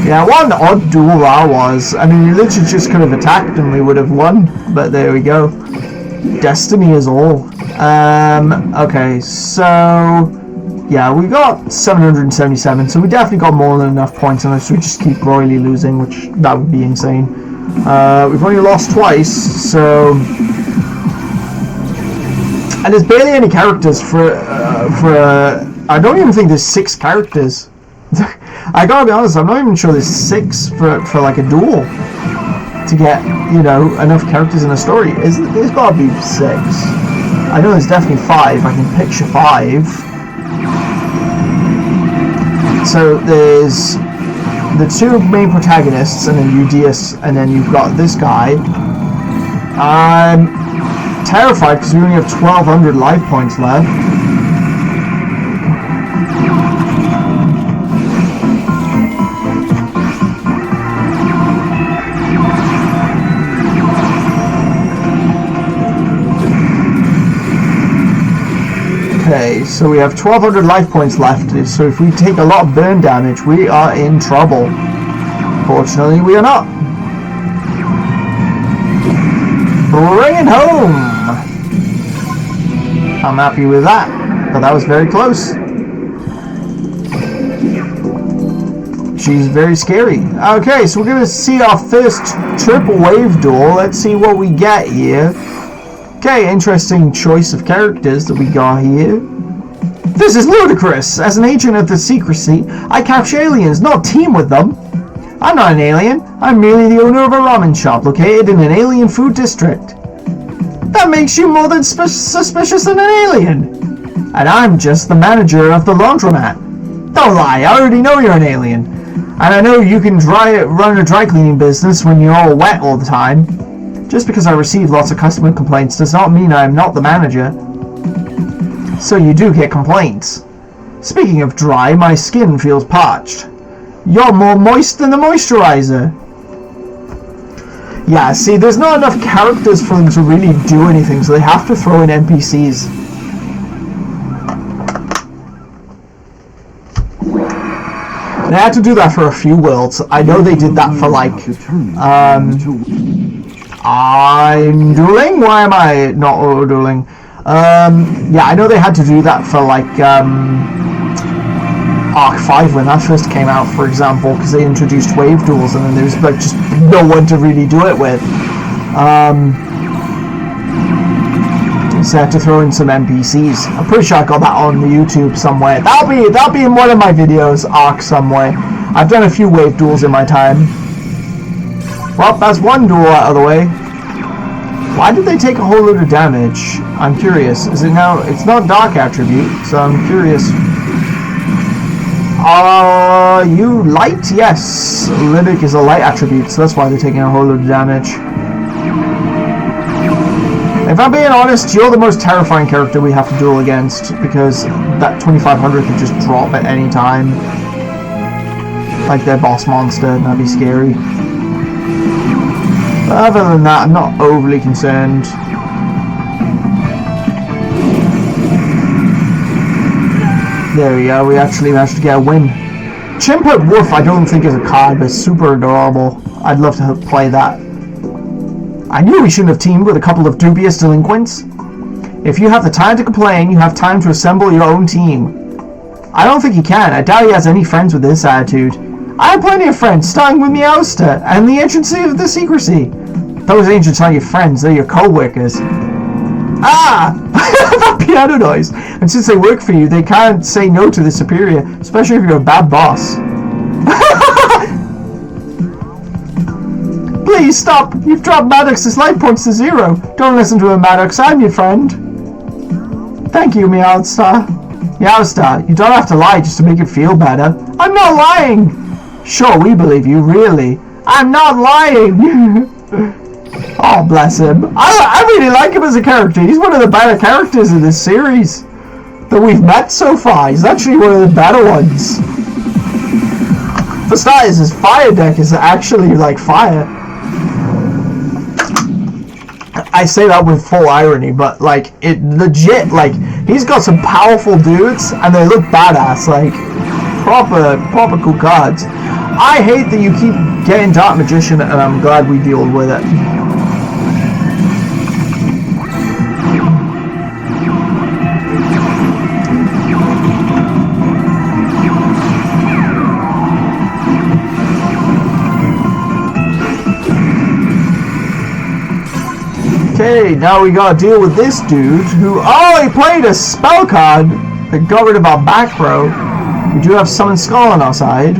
Yeah, what an odd duel that was. I mean, we literally just could have attacked and we would have won, but there we go. Destiny is all. Okay, so... Yeah, we got 777, so we definitely got more than enough points unless we just keep royally losing, which that would be insane. We've only lost twice, so... And there's barely any characters for I don't even think there's 6 characters. I gotta be honest, I'm not even sure there's 6 for like a duel. To get, you know, enough characters in a story. There's gotta be 6. I know there's definitely 5, I can picture 5. So there's the 2 main protagonists, and then yugioh, and then you've got this guy. I'm terrified because we only have 1200 life points left. Okay, so we have 1200 life points left, so if we take a lot of burn damage, we are in trouble. Fortunately, we are not. Bring it home! I'm happy with that, but that was very close. She's very scary. Okay, so we're going to see our first triple wave duel. Let's see what we get here. Okay, interesting choice of characters that we got here. This is ludicrous! As an agent of the secrecy, I capture aliens, not team with them. I'm not an alien. I'm merely the owner of a ramen shop located in an alien food district. That makes you more than suspicious than an alien. And I'm just the manager of the laundromat. Don't lie, I already know you're an alien. And I know you can run a dry cleaning business when you're all wet all the time. Just because I receive lots of customer complaints does not mean I am not the manager. So you do get complaints. Speaking of dry, my skin feels parched. You're more moist than the moisturizer. Yeah, see, there's not enough characters for them to really do anything, so they have to throw in NPCs. They had to do that for a few worlds. I know they did that for like, I'm dueling? Why am I not auto-dueling? Yeah, I know they had to do that for like, Arc 5 when that first came out, for example, because they introduced wave duels and then there was like just no one to really do it with. So I had to throw in some NPCs. I'm pretty sure I got that on YouTube somewhere. That'll be in one of my videos, Arc somewhere. I've done a few wave duels in my time. Well, that's one duel out of the way. Why did they take a whole load of damage? I'm curious. Is it now? It's not dark attribute, so I'm curious. You light? Yes. Libic is a light attribute, so that's why they're taking a whole load of damage. If I'm being honest, you're the most terrifying character we have to duel against, because that 2500 could just drop at any time. Like their boss monster, and that'd be scary. But other than that, I'm not overly concerned. There we go, we actually managed to get a win. Chimper Wolf I don't think is a card, but it's super adorable. I'd love to play that. I knew we shouldn't have teamed with a couple of dubious delinquents. If you have the time to complain, you have time to assemble your own team. I don't think he can. I doubt he has any friends with this attitude. I have plenty of friends, starting with Meowster and the agency of the secrecy. Those agents aren't your friends, they're your co-workers. Ah! That piano noise! And since they work for you, they can't say no to the superior, especially if you're a bad boss. Please stop! You've dropped Maddox's life points to 0. Don't listen to him, Maddox. I'm your friend. Thank you, Meowstar. Meowstar, you don't have to lie just to make it feel better. I'm not lying! Sure, we believe you, really. I'm not lying! Oh, bless him. I really like him as a character. He's one of the better characters in this series that we've met so far. He's actually one of the better ones. For starters, his fire deck is actually like fire. I say that with full irony, but like it legit, like he's got some powerful dudes and they look badass, like proper cool cards. I hate that you keep getting Dark Magician and I'm glad we deal with it. Okay, now we gotta deal with this dude who, oh, he played a spell card that got rid of our back row. We do have Summon Skull on our side.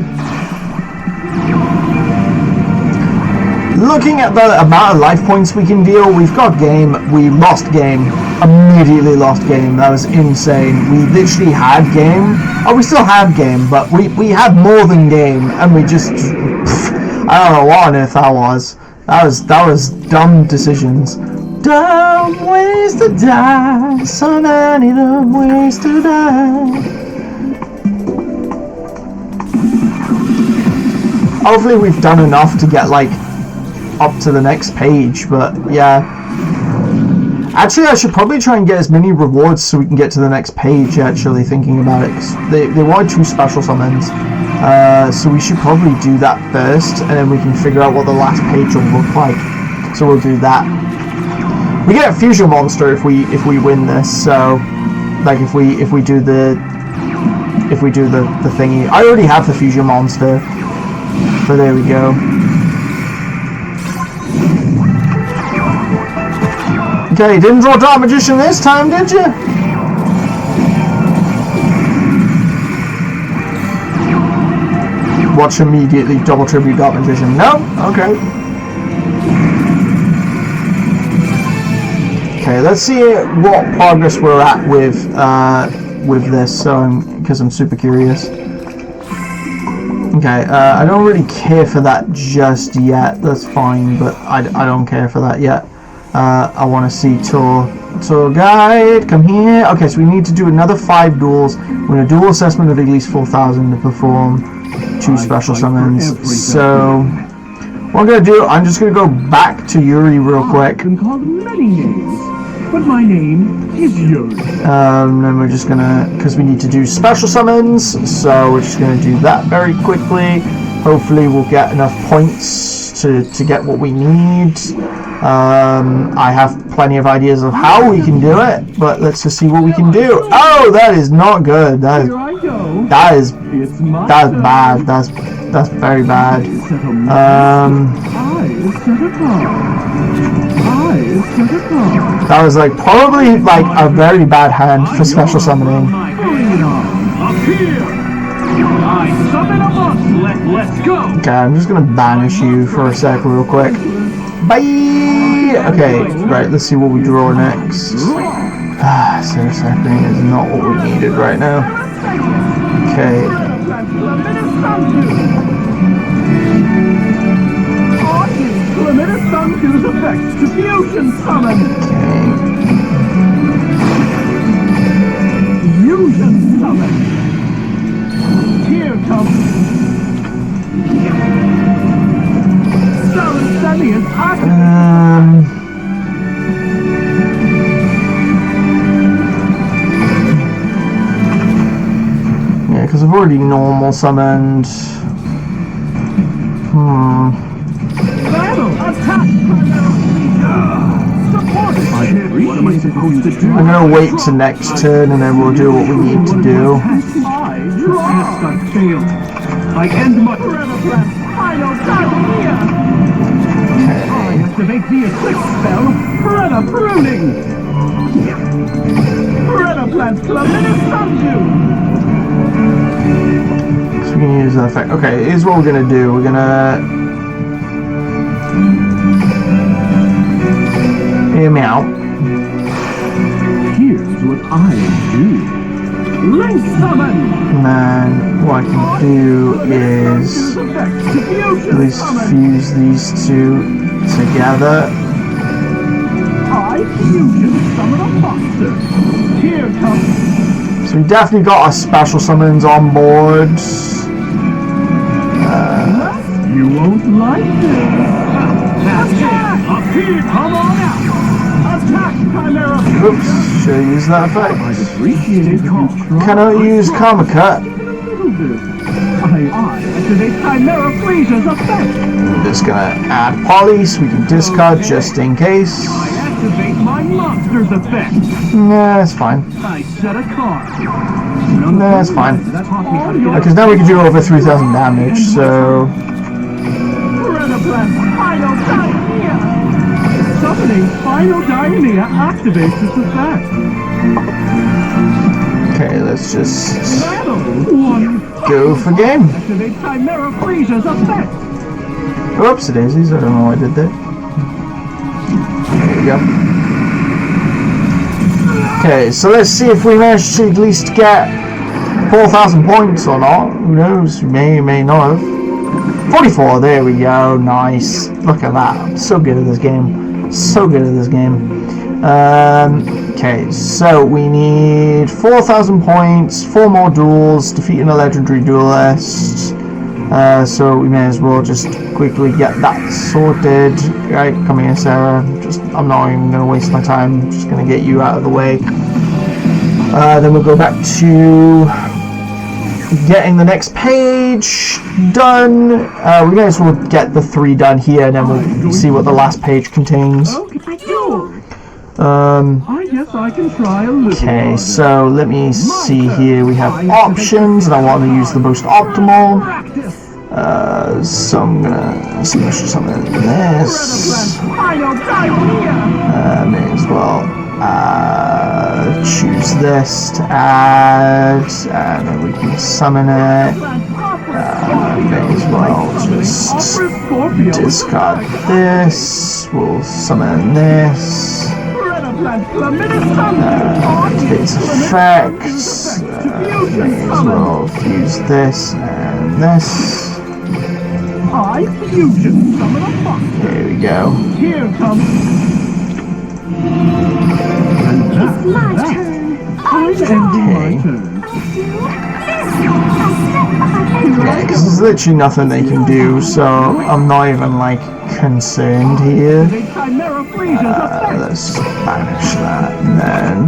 Looking at the amount of life points we can deal, we've got game. We lost game. Immediately lost game. That was insane. We literally had game. Oh, we still have game, but we had more than game, and we just, I don't know what on earth that was. That was dumb decisions. Dumb ways to die, so many dumb ways to die. Hopefully we've done enough to get like up to the next page, but yeah. Actually, I should probably try and get as many rewards so we can get to the next page, actually, thinking about it, because they wanted 2 special summons. So we should probably do that first, and then we can figure out what the last page will look like. So we'll do that. We get a fusion monster if we win this. So, like if we do the thingy. I already have the fusion monster, but there we go. Okay, didn't draw Dark Magician this time, did you? Watch immediately double tribute Dark Magician. No? Okay. Okay, let's see what progress we're at with this, because I'm super curious. Okay, I don't really care for that just yet. That's fine, but I don't care for that yet. I want to see tour guide. Come here. Okay, so we need to do another 5 duels. We're going to duel assessment of at least 4,000 to perform 2 special summons. So what I'm going to do, I'm just going to go back to Yuri real quick. I've been called many names, but my name is Yuri. Then we're just going to, because we need to do special summons, so we're just going to do that very quickly. Hopefully we'll get enough points to get what we need. I have plenty of ideas of how we can do it, but let's just see what we can do. Oh, that is not good. That is bad. That's very bad. That was like probably like a very bad hand for special summoning. Okay, I'm just gonna banish you for a sec real quick. Bye! Okay, right, let's see what we draw next. Seriously, Sacring is not what we needed right now. Okay. Here comes yeah, because I've already normal summoned. What am I supposed to do? I'm gonna wait to next turn and then we'll do what we need to do. I end my forever plan. Final time here. I activate the eclipse spell. Forever pruning. Forever plants Claminus Sanju. So we can use that effect. Okay, here's what we're gonna do. We're gonna hear me out. Here's what I'll do. Link summon! And then what I can do is at least fuse these two together. I fusion summon a monster. Here comes. So we definitely got our special summons on board. You won't like this. Attack! Up here, come on out! Attack, Chimera! Oops, should I use that effect? I'd appreciate it if you Cannot use Karma Cut. I activate Chimera Frasia's effect! I'm just gonna add Poly so we can discard just in case. I activate my monster's effect! Nah, it's fine. I set a card. Nah, it's fine. That taught me how to get Because now we can do over 3,000 damage, so... Final Diarrhea! Summoning Final Diarrhea activates this effect. Okay, let's just Battle 1. go for game. Activate Chimera Frasia's effect. Whoopsie daisies, I don't know what I did there. There we go. Okay, so let's see if we manage to at least get 4,000 points or not. Who knows? We may not have. 44, there we go, nice. Look at that, I'm so good at this game. So good at this game. Okay, so we need 4,000 points, 4 more duels, defeating a legendary duelist. So we may as well just quickly get that sorted. Right, come here, Sarah. I'm not even going to waste my time. I'm just going to get you out of the way. Then we'll go back to getting the next page done. We may as well get the 3 done here, and then we'll see what the last page contains. I guess I can try a little. Okay, so let me see here. We have options, and I want to use the most optimal. So I'm gonna see something in this. May as well choose this to add, and then we can summon it. May as well just discard this. We'll summon this. Its effects. May as well fuse this and this. I fusion summon a monster. There we go. Here comes. It's my turn. I'm ending my turn. Yeah, because there's literally nothing they can do, so I'm not even like concerned here. Let's just banish that and then.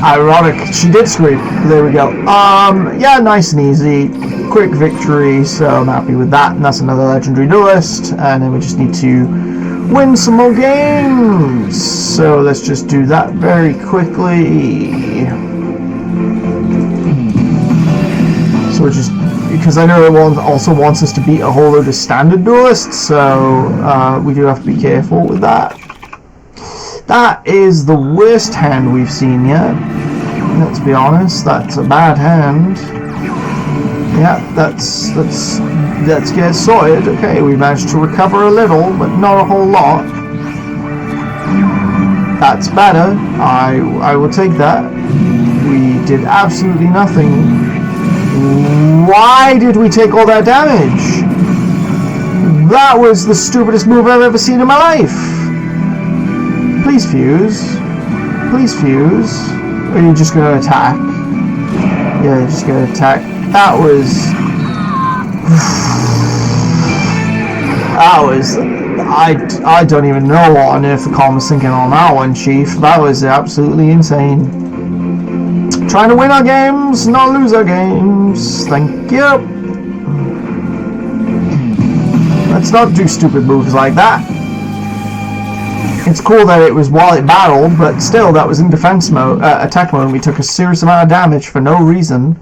Ironic, she did scream. There we go. Yeah, nice and easy. Quick victory, so I'm happy with that. And that's another legendary duelist. And then we just need to win some more games. So let's just do that very quickly. So we're just, because I know it also wants us to beat a whole load of standard duelists, so we do have to be careful with that. That is the worst hand we've seen yet. Let's be honest, that's a bad hand. Yeah, let's get sorted. Okay, we managed to recover a little, but not a whole lot. That's better. I will take that. We did absolutely nothing. Why did we take all that damage? That was the stupidest move I've ever seen in my life. Please fuse. Please fuse. Or are you just gonna attack? Yeah, you're just gonna attack. That was... I don't even know what on earth the calm was thinking on that one, Chief. That was absolutely insane. Trying to win our games, not lose our games. Thank you. Let's not do stupid moves like that. It's cool that it was while it battled, but still, that was in defense mode, attack mode, and we took a serious amount of damage for no reason.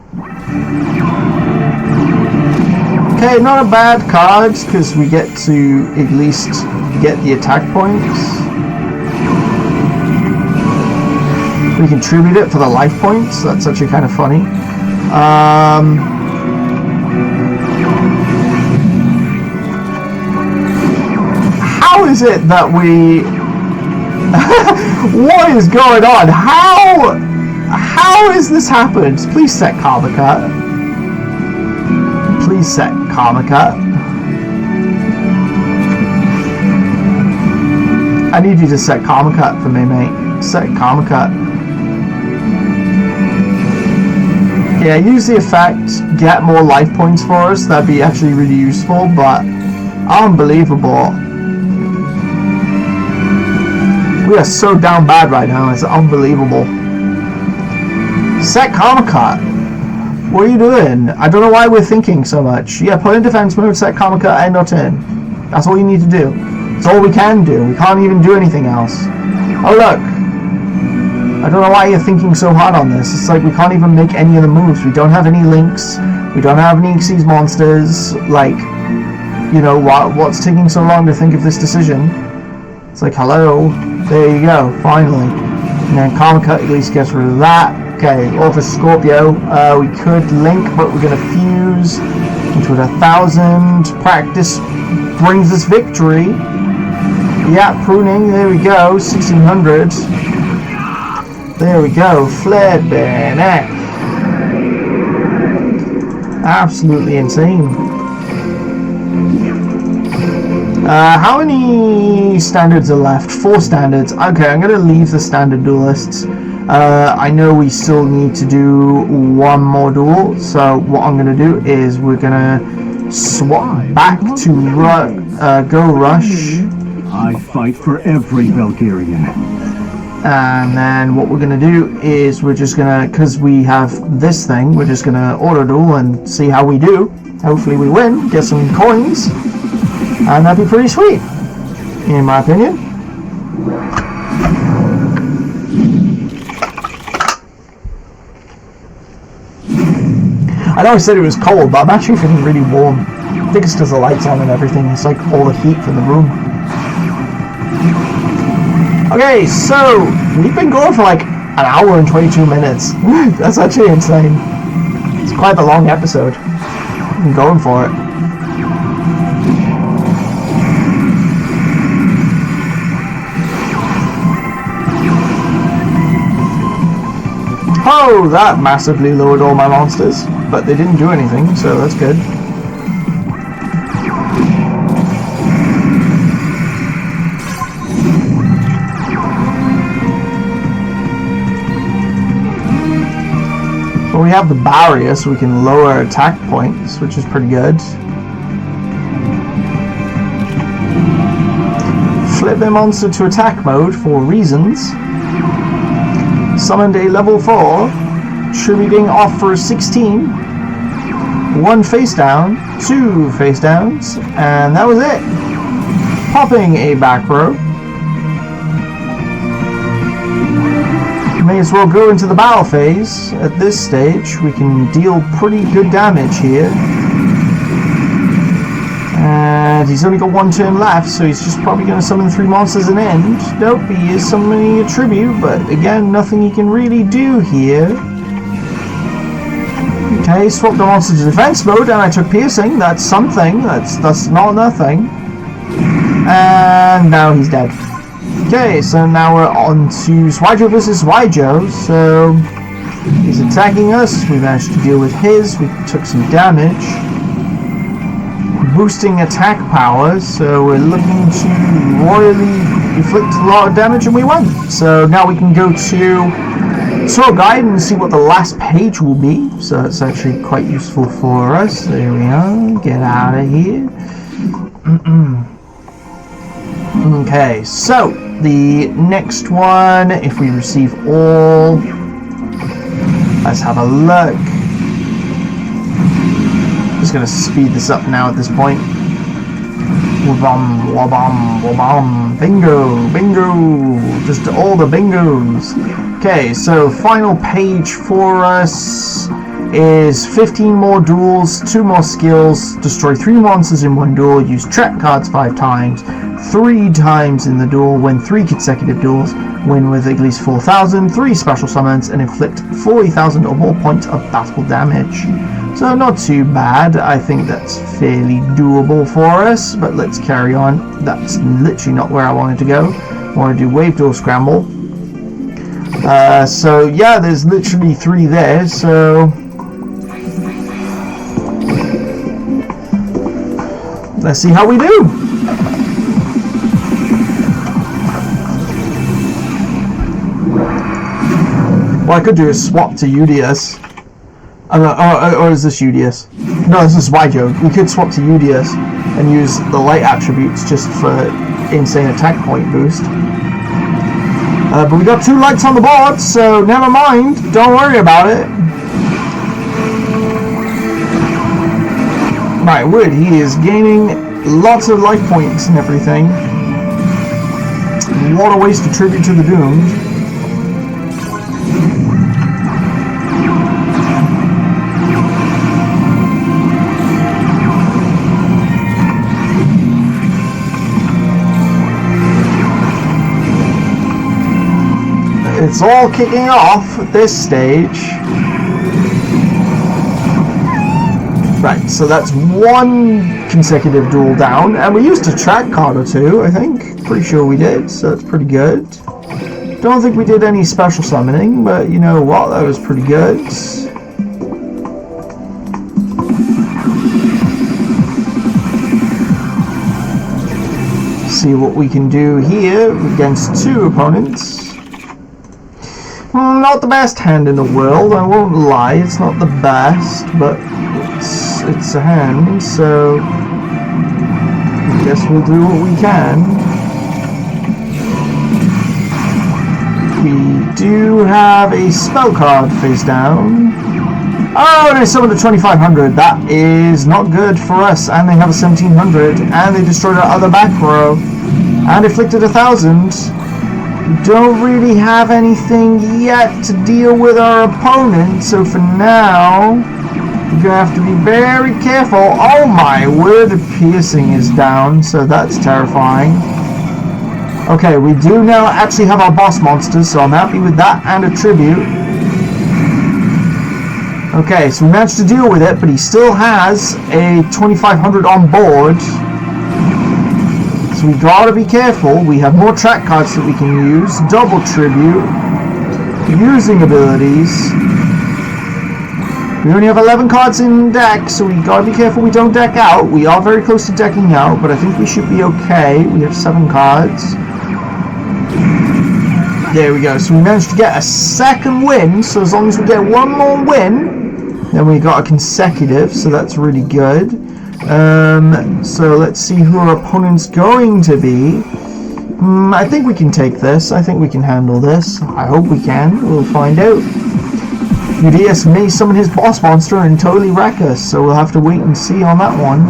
Okay, not a bad card, because we get to at least get the attack points. we can tribute it for the life points. That's actually kind of funny. How is it that we... What is going on? How has this happened? Please set Karma Cut. Please set Karma Cut. I need you to set Karma Cut for me, mate. Set Karma Cut. Yeah, use the effect, get more life points for us. That'd be actually really useful, but unbelievable. We are so down bad right now, it's unbelievable. Set Karma Cut. What are you doing? I don't know why we're thinking so much. Yeah, put in defense mode, set Karma Cut, end or turn. That's all you need to do. It's all we can do. We can't even do anything else. Oh look. I don't know why you're thinking so hard on this. It's like we can't even make any of the moves. We don't have any links. We don't have any Xyz monsters. Like, you know, what's taking so long to think of this decision? It's like, hello. There you go, finally. And then Karma Cut at least gets rid of that. Okay, all for Scorpio. We could link, but we're going to fuse into 1,000. Practice brings us victory. Yeah, pruning, there we go, 1,600. There we go, Flared Bayonet. Absolutely insane. How many standards are left? 4 standards. Okay, I'm going to leave the standard duelists. I know we still need to do 1 more duel, so what I'm going to do is we're going to swap back to Go Rush. I fight for every Valkyrian. And then what we're going to do is we're just going to, because we have this thing, we're just going to auto duel and see how we do. Hopefully we win, get some coins, and that'd be pretty sweet, in my opinion. I know I said it was cold, but I'm actually feeling really warm. I think it's because the light's on and everything. It's like all the heat from the room. Okay, so we've been going for like an hour and 22 minutes. That's actually insane. It's quite a long episode. I'm going for it. Oh, that massively lowered all my monsters, but they didn't do anything, so that's good. But we have the barrier, so we can lower attack points, which is pretty good. Flip their monster to attack mode for reasons. Summoned a level 4, tributing off for 16. 1 face down, 2 face downs, and that was it. Popping a back row. May as well go into the battle phase. At this stage, we can deal pretty good damage here. And he's only got 1 turn left, so he's just probably going to summon 3 monsters and end. Nope, he is summoning a tribute, but again, nothing he can really do here. Okay, swapped the monster to defense mode, and I took piercing. That's something. That's not nothing. And now he's dead. Okay, so now we're on to yugioh versus yugioh. So he's attacking us. We managed to deal with his. We took some damage. Boosting attack power, so we're looking to royally inflict a lot of damage, and we won. So now we can go to tour guide and see what the last page will be. So it's actually quite useful for us. There we are. Get out of here. Okay, so the next one, if we receive all, let's have a look. Just gonna speed this up now at this point. Wabam, wabam, wabam. Bingo, bingo. Just all the bingos. Okay, so final page for us is 15 more duels, 2 more skills, destroy 3 monsters in 1 duel, use trap cards 5 times, 3 times in the duel, win 3 consecutive duels, win with at least 4,000, 3 special summons, and inflict 40,000 or more points of battle damage. So not too bad. I think that's fairly doable for us, but let's carry on. That's literally not where I wanted to go. I want to do Wave Duel Scramble. So yeah, there's literally 3 there, so let's see how we do. What I could do is swap to Udius. Or is this Udius? No, this is yugioh. We could swap to Udius and use the light attributes just for insane attack point boost. But we got 2 lights on the board, so never mind. Don't worry about it. My word, he is gaining lots of life points and everything. What a waste of tribute to the doomed. It's all kicking off at this stage. Right, so that's 1 consecutive duel down, and we used a track card or 2, I think. Pretty sure we did, so that's pretty good. Don't think we did any special summoning, but you know what, that was pretty good. See what we can do here against 2 opponents. Not the best hand in the world, I won't lie, it's not the best, but it's a hand, so I guess we'll do what we can. We do have a spell card face down. Oh, and I summoned a 2500, that is not good for us, and they have a 1700, and they destroyed our other back row, and inflicted 1,000. Don't really have anything yet to deal with our opponent, so for now we're gonna have to be very careful. Oh my word, the piercing is down, so that's terrifying. Okay, we do now actually have our boss monsters, so I'm happy with that, and a tribute. Okay, so we managed to deal with it, but he still has a 2500 on board. So we gotta be careful. We have more track cards that we can use. Double tribute. Using abilities. We only have 11 cards in deck, so we gotta be careful we don't deck out. We are very close to decking out, but I think we should be okay. We have 7 cards. There we go. So we managed to get a 2nd win, so as long as we get 1 more win, then we got a consecutive, so that's really good. So let's see who our opponent's going to be. I think we can take this. I think we can handle this. I hope we can. We'll find out. Udius may summon his boss monster and totally wreck us, so we'll have to wait and see on that one.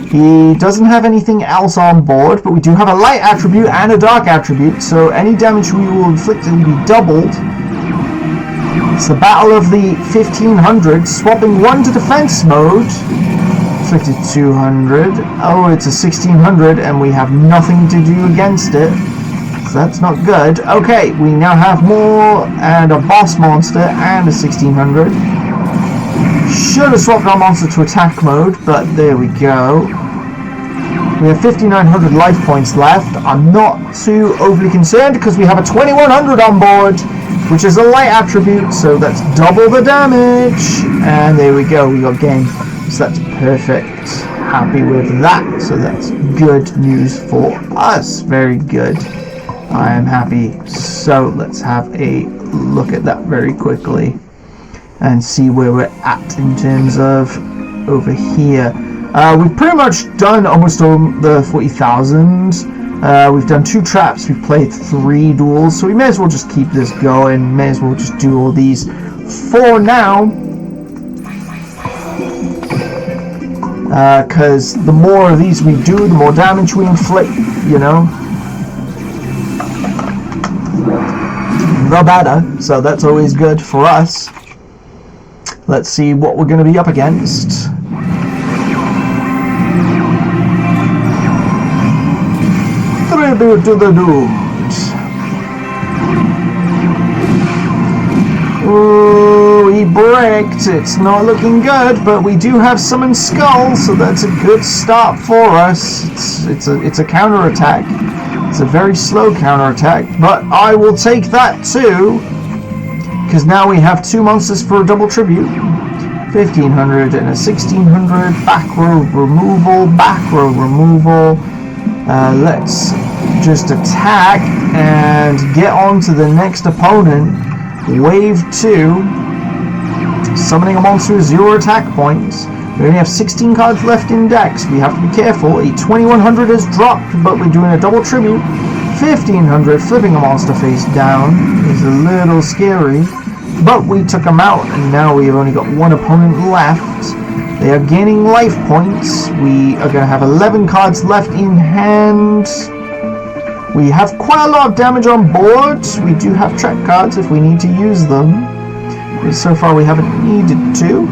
He doesn't have anything else on board, but we do have a light attribute and a dark attribute, so any damage we will inflict will be doubled. It's the battle of the 1500, swapping 1 to defense mode. Inflicted 200. Oh, it's a 1600 and we have nothing to do against it. So that's not good. Okay, we now have more and a boss monster and a 1600. Should have swapped our monster to attack mode, but there we go. We have 5,900 life points left. I'm not too overly concerned because we have a 2100 on board, which is a light attribute, so that's double the damage. And there we go, we got game. So that's perfect. Happy with that. So that's good news for us. Very good. I am happy. So let's have a look at that very quickly and see where we're at in terms of over here. We've pretty much done almost all the 40,000. We've done 2 traps. We've played 3 duels. So we may as well just keep this going. May as well just do all these for now. Because the more of these we do, the more damage we inflict, you know. The better, so that's always good for us. Let's see what we're going to be up against. Tribute to the Doomed. Ooh, he bricked. It's not looking good, but we do have Summon Skull, so that's a good start for us. It's a counterattack. It's a very slow counterattack, but I will take that too, because now we have 2 monsters for a double tribute. 1500 and a 1600. Back row removal. Back row removal. Let's just attack and get on to the next opponent. Wave 2. Summoning a monster with 0 attack points. We only have 16 cards left in decks. We have to be careful. A 2100 has dropped, but we're doing a double tribute. 1500, flipping a monster face down is a little scary. But we took him out, and now we have only got 1 opponent left. They are gaining life points. We are going to have 11 cards left in hand. We have quite a lot of damage on board. We do have trap cards if we need to use them. But so far we haven't needed to.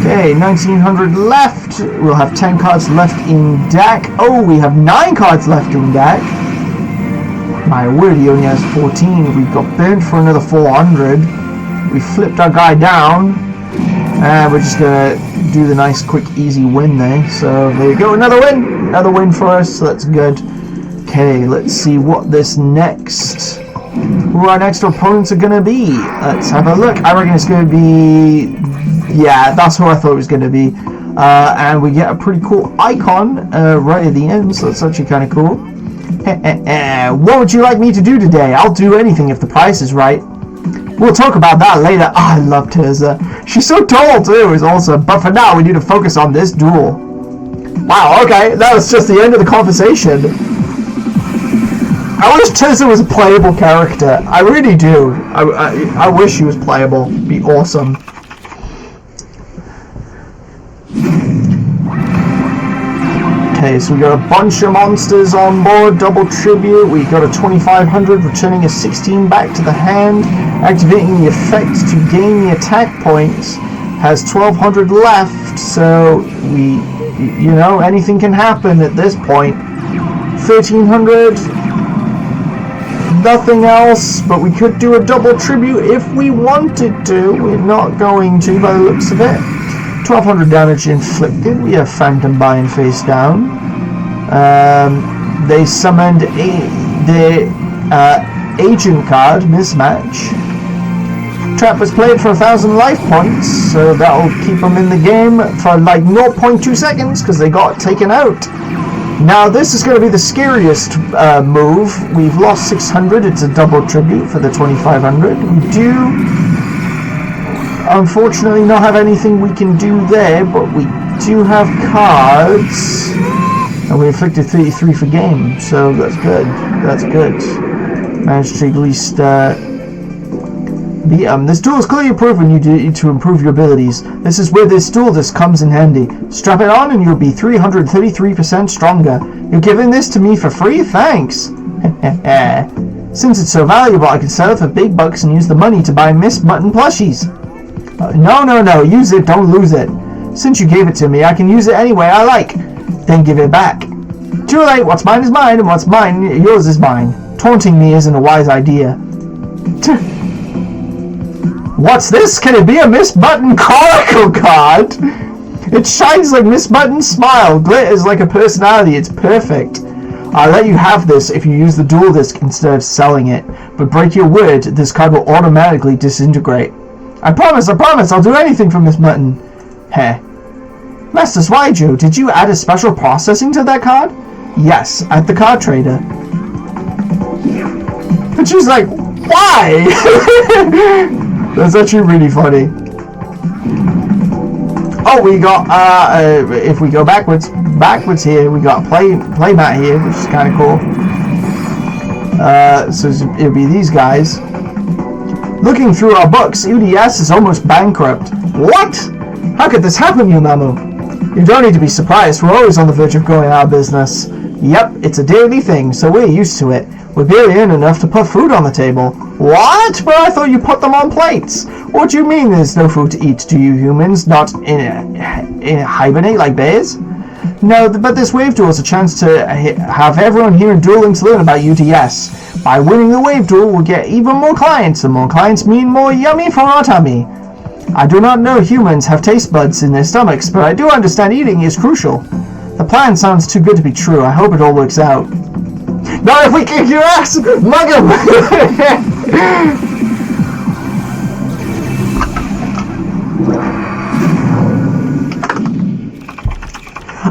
Okay, 1900 left. We'll have 10 cards left in deck. Oh, we have 9 cards left in deck. My word, he only has 14. We got burnt for another 400. We flipped our guy down. And we're just going to do the nice, quick, easy win there. So there you go, another win. Another win for us, so that's good. Okay, let's see what this next... who our next opponents are going to be. Let's have a look. I reckon it's going to be... yeah, that's who I thought it was going to be. And we get a pretty cool icon right at the end, so that's actually kind of cool. What would you like me to do today? I'll do anything if the price is right. We'll talk about that later. Oh, I love Tirza. She's so tall too, it's awesome. But for now, we need to focus on this duel. Wow, okay, that was just the end of the conversation. I wish Tirza was a playable character. I really do. I wish she was playable. It'd be awesome. Okay, so we got a bunch of monsters on board, double tribute. We got a 2500, returning a 16 back to the hand, activating the effect to gain the attack points. Has 1200 left, so we, you know, anything can happen at this point. 1300, nothing else, but we could do a double tribute if we wanted to. We're not going to by the looks of it. 1200 damage inflicted. We have Phantom Bind face down. They summoned the agent card, Mismatch. Trap was played for 1000 life points, so that'll keep them in the game for like 0.2 seconds because they got taken out. Now this is going to be the scariest move. We've lost 600. It's a double tribute for the 2500. We do unfortunately not have anything we can do there, but we do have cards, and we inflicted 33 for game, so that's good. That's good. Managed to at least beat them. This duel is clearly proven you to improve your abilities. This is where this duel disc comes in handy. Strap it on and you'll be 333% stronger. You're giving this to me for free? Thanks. Since it's so valuable, I can sell it for big bucks and use the money to buy Miss Mutton plushies. No, use it, don't lose it. Since you gave it to me, I can use it any way I like. Then give it back. Too late, what's mine is mine, and what's mine, yours is mine. Taunting me isn't a wise idea. What's this? Can it be a Miss Mutton Chronicle card? It shines like Miss Mutton's smile, glitters like a personality, it's perfect. I'll let you have this if you use the dual disc instead of selling it, but break your word, this card will automatically disintegrate. I promise, I'll do anything for Miss Mutton. Heh. Master Yugioh, did you add a special processing to that card? Yes, at the card trader. And she's like, why? That's actually really funny. Oh, we got, if we go backwards here, we got play mat here, which is kind of cool. So it'll be these guys. Looking through our books, UDS is almost bankrupt. What? How could this happen, Mamu? You don't need to be surprised. We're always on the verge of going out of business. Yep, it's a daily thing, so we're used to it. We barely earn enough to put food on the table. What? But I thought you put them on plates. What do you mean there's no food to eat? Do you humans not hibernate like bears? No, but this wave duel is a chance to have everyone here in Duel Links learn about UTS. By winning the wave duel, we'll get even more clients, and more clients mean more yummy for our tummy. I do not know humans have taste buds in their stomachs, but I do understand eating is crucial. The plan sounds too good to be true. I hope it all works out. Not if we kick your ass! Mug him!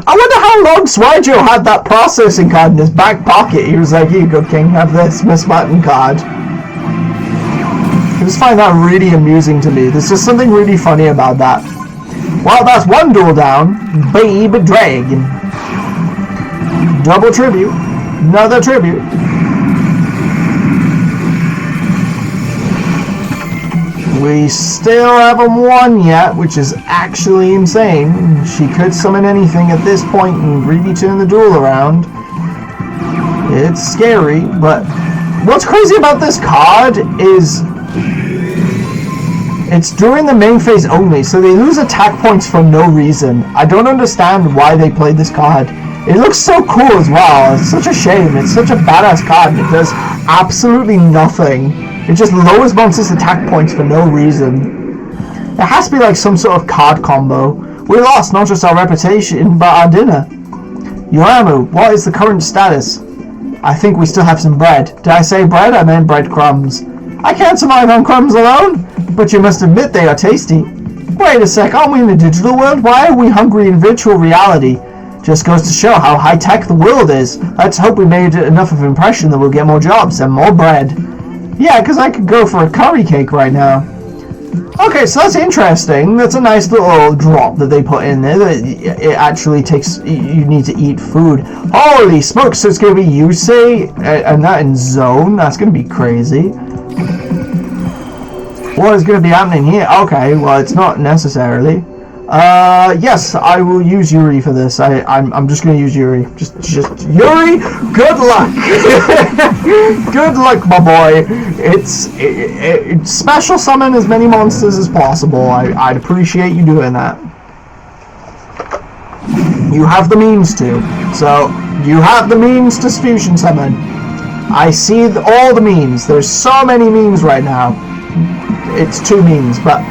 I wonder how long Yugioh had that processing card in his back pocket. He was like, here you go, King, have this Miss Button card. I just find that really amusing to me. There's just something really funny about that. Well, that's one duel down. Babe Dragon. Double tribute. Another tribute. We still haven't won yet, which is actually insane. She could summon anything at this point and really turn the duel around. It's scary, but what's crazy about this card is it's during the main phase only, so they lose attack points for no reason. I don't understand why they played this card. It looks so cool as well. It's such a shame. It's such a badass card and it does absolutely nothing. It just lowers monsters' attack points for no reason. It has to be like some sort of card combo. We lost not just our reputation, but our dinner. Yoramu, what is the current status? I think we still have some bread. Did I say bread? I meant breadcrumbs. I can't survive on crumbs alone, but you must admit they are tasty. Wait a sec, aren't we in the digital world? Why are we hungry in virtual reality? Just goes to show how high-tech the world is. Let's hope we made enough of an impression that we'll get more jobs and more bread. Yeah, because I could go for a curry cake right now. Okay, so that's interesting. That's a nice little drop that they put in there. That it actually takes... You need to eat food. Holy smokes, so it's going to be Yusei and that in Zone. That's going to be crazy. What is going to be happening here? Okay, well, it's not necessarily. Yes, I will use Yuri for this. I'm just going to use Yuri. Just Yuri, good luck! Good luck, my boy. It's special summon as many monsters as possible. I'd appreciate you doing that. You have the means to. So, you have the means to fusion summon. I see all the memes. There's so many memes right now. It's 2 memes, but...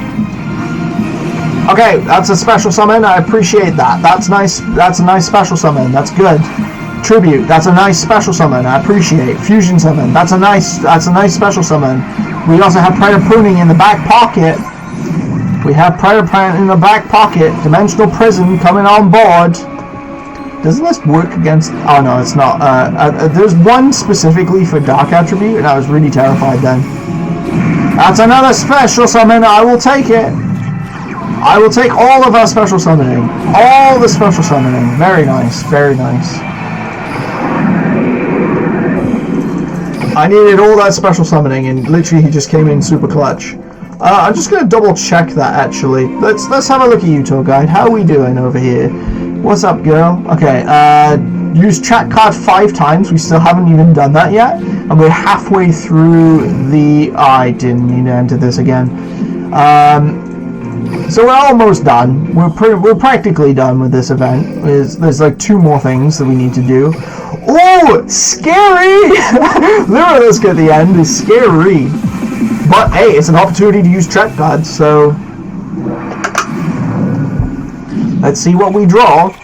Okay, that's a special summon. I appreciate that. That's nice. That's a nice special summon. That's good. Tribute. That's a nice special summon. I appreciate. Fusion summon. That's a nice special summon. We also have Predator Pruning in the back pocket. We have Predator Pruning in the back pocket. Dimensional Prison coming on board. Doesn't this work against... Oh no, it's not. There's one specifically for Dark Attribute, and I was really terrified then. That's another special summon. I will take it. I will take all of our special summoning. All the special summoning. Very nice. Very nice. I needed all that special summoning, and literally he just came in super clutch. I'm just going to double check that, actually. Let's have a look at you, tour guide. How are we doing over here? What's up, girl? Okay, use chat card 5 times. We still haven't even done that yet. And we're halfway through the... Oh, I didn't need to enter this again. So we're almost done. We're practically done with this event. There's like 2 more things that we need to do. Oh, scary! Lyrisk at the end is scary. But hey, it's an opportunity to use trap cards, so... Let's see what we draw.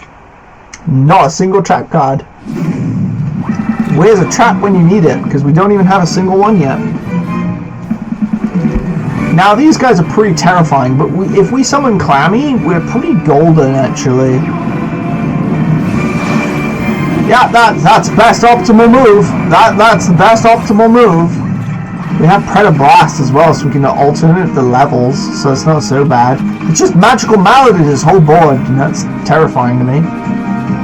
Not a single trap card. Where's a trap when you need it? Because we don't even have a single one yet. Now these guys are pretty terrifying, but if we summon Clammy, we're pretty golden actually. Yeah, that's best optimal move. That's the best optimal move. We have Predator Blast as well, so we can alternate the levels, so it's not so bad. It's just Magical Malady this whole board, and that's terrifying to me.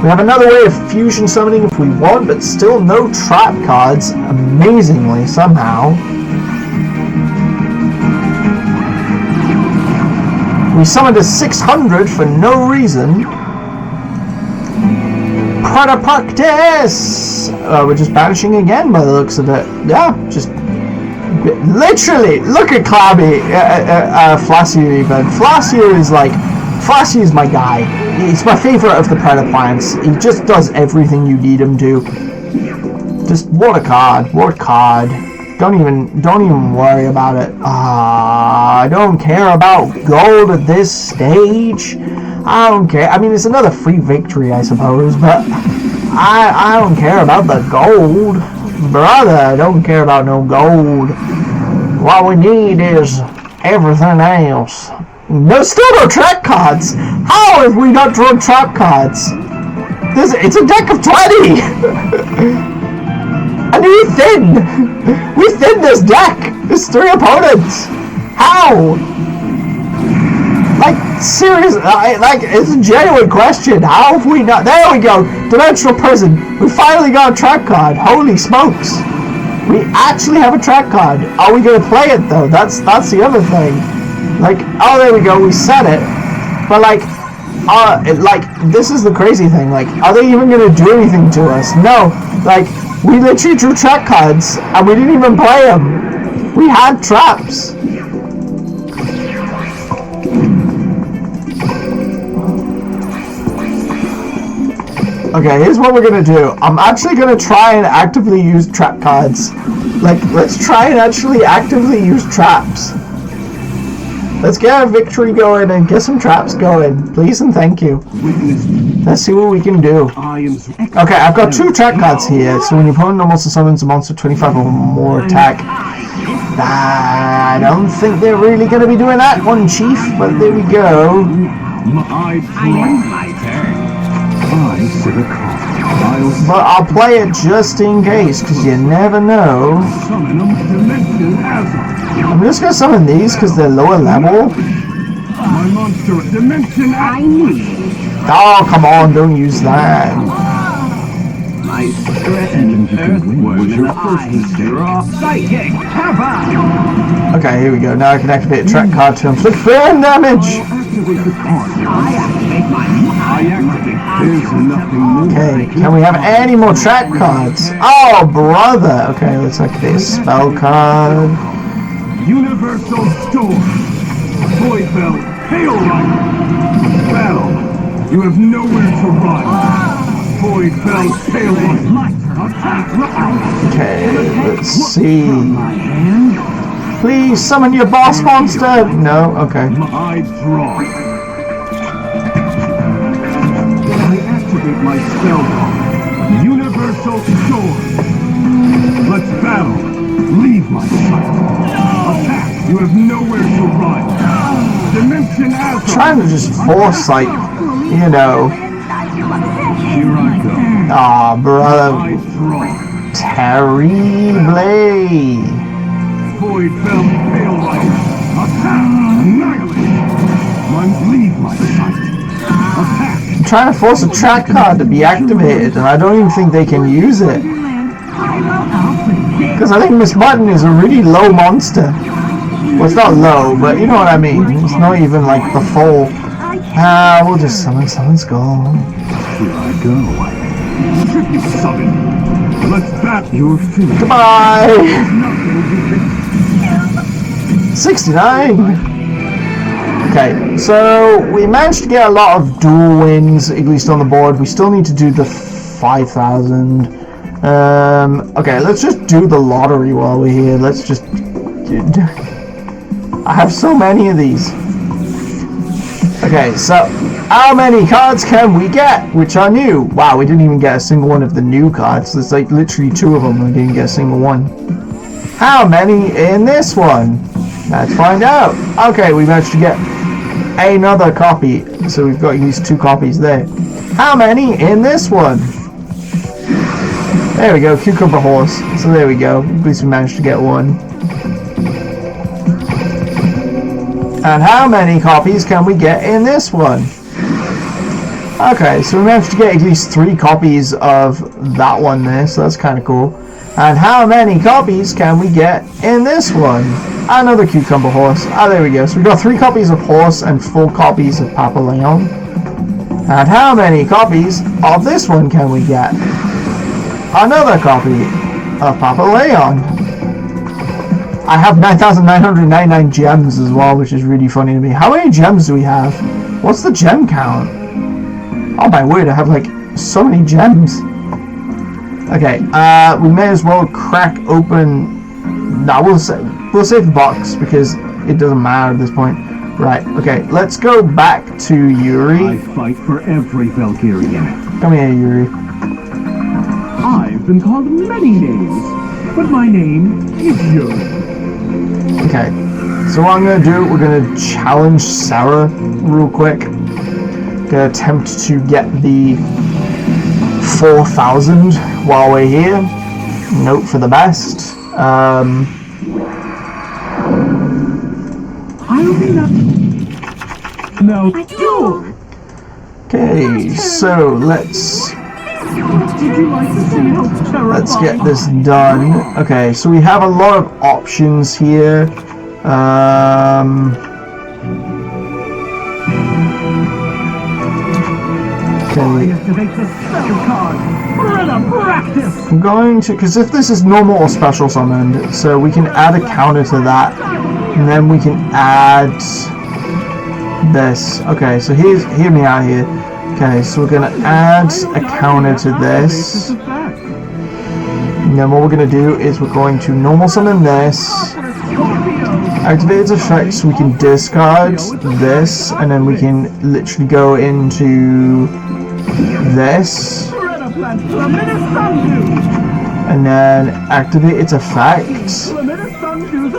We have another way of fusion summoning if we want, but still no trap cards, amazingly, somehow. We summoned a 600 for no reason. Predator practice! We're just banishing again by the looks of it. Yeah, just... Literally, look at Clabby, Flassier even. Flassier is like... Flassier is my guy. He's my favorite of the Predator plants. He just does everything you need him to. Just, what a card. What a card. Don't even worry about it. I don't care about gold at this stage. I don't care. I mean, it's another free victory, I suppose, but I don't care about the gold. Brother, I don't care about no gold. What we need is everything else. No, still no trap cards. How have we not drawn trap cards? It's a deck of 20. And we thinned this deck. There's 3 opponents. How? Like, seriously, like, it's a genuine question. How have we not? There we go. Dimensional Prison. We finally got a trap card. Holy smokes. We actually have a trap card. Are we going to play it, though? That's the other thing. Like, oh, there we go. We set it. But, like, this is the crazy thing. Like, are they even going to do anything to us? No. Like, we literally drew trap cards, and we didn't even play them. We had traps. Okay, here's what we're gonna do. I'm actually gonna try and actively use trap cards. Like, let's try and actually actively use traps. Let's get a victory going and get some traps going. Please and thank you. Let's see what we can do. Okay, I've got 2 trap cards here. So when your opponent normals summons a monster 25 or more attack. I don't think they're really gonna be doing that one, Chief, but there we go. But I'll play it just in case, because you never know. I'm just going to summon these because they're lower level. Oh, come on, don't use that. Okay, here we go. Now I can activate a track card to inflict burn damage. Okay, can we have any more track cards? Oh, brother! Okay, let's activate a spell card. Universal Storm. Void Bell, Hail Rider. Battle. You have nowhere to run. Void Bell, Hail Rider. Okay, let's see. Please summon your boss monster. No, okay. I draw. I activate my spell card. Universal Storm. Let's battle. Leave my sight. Attack. You have nowhere to run. Dimension Azure. Trying to just force, like, you know. Here I go. Aw, brother. I draw. Terrible. Void Bell, Hail Rider. Attack. Annihilate. Leave my sight. Attack. I'm trying to force a track card to be activated, and I don't even think they can use it. Because I think Miss Button is a really low monster. Well, it's not low, but you know what I mean. It's not even like the full. We'll just summon skull. Here I go. Summon. Let's bat your feet. Goodbye! 69! Okay, so we managed to get a lot of dual wins, at least on the board. We still need to do the 5,000. Okay, let's just do the lottery while we're here. Let's just... I have so many of these. Okay, so how many cards can we get? Which are new. Wow, we didn't even get a single one of the new cards. There's like literally 2 of them and we didn't get a single one. How many in this one? Let's find out. Okay, we managed to get another copy. So we've got these 2 copies there. How many in this one? There we go, Cucumber Horse. So there we go. At least we managed to get one. And how many copies can we get in this one? Okay, so we managed to get at least 3 copies of that one there, so that's kind of cool. And how many copies can we get in this one? Another Cucumber Horse. Ah, there we go. So we got 3 copies of Horse and 4 copies of Papa Leon. And how many copies of this one can we get? Another copy of Papa Leon. I have 9,999 gems as well, which is really funny to me. How many gems do we have? What's the gem count? Oh my word, I have like so many gems. Okay, we may as well crack open. No, we'll save the box because it doesn't matter at this point. Right, okay, let's go back to Yuri. I fight for every Valkyrian. Come here, Yuri. I've been called many names, but my name is Yuri. Okay, so what I'm going to do, we're going to challenge Sarah real quick. Going to attempt to get the 4,000 while we're here. Note for the best. I'll be not. No, do. Okay, so let's get this done. Okay, so we have a lot of options here. Okay. I'm going to, because if this is normal or special summoned, so we can add a counter to that, and then we can add this. Okay, so hear me out here. Okay, so we're gonna add a counter to this, and then what we're gonna do is we're going to normal summon this, activate its effect so we can discard this, and then we can literally go into this, and then activate its effect.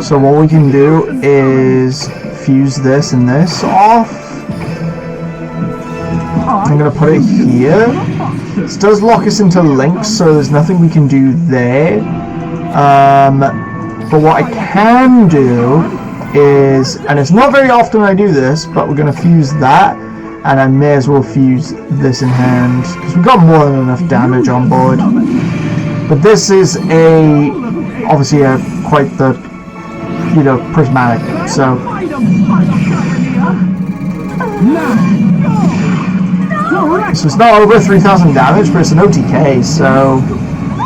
So what we can do is fuse this and this off. I'm going to put it here. This does lock us into links, so there's nothing we can do there. But what I can do is, and it's not very often I do this, but we're going to fuse that, and I may as well fuse this in hand, because we've got more than enough damage on board. But this is obviously quite the, prismatic, so. So it's not over 3,000 damage, but it's an OTK, so.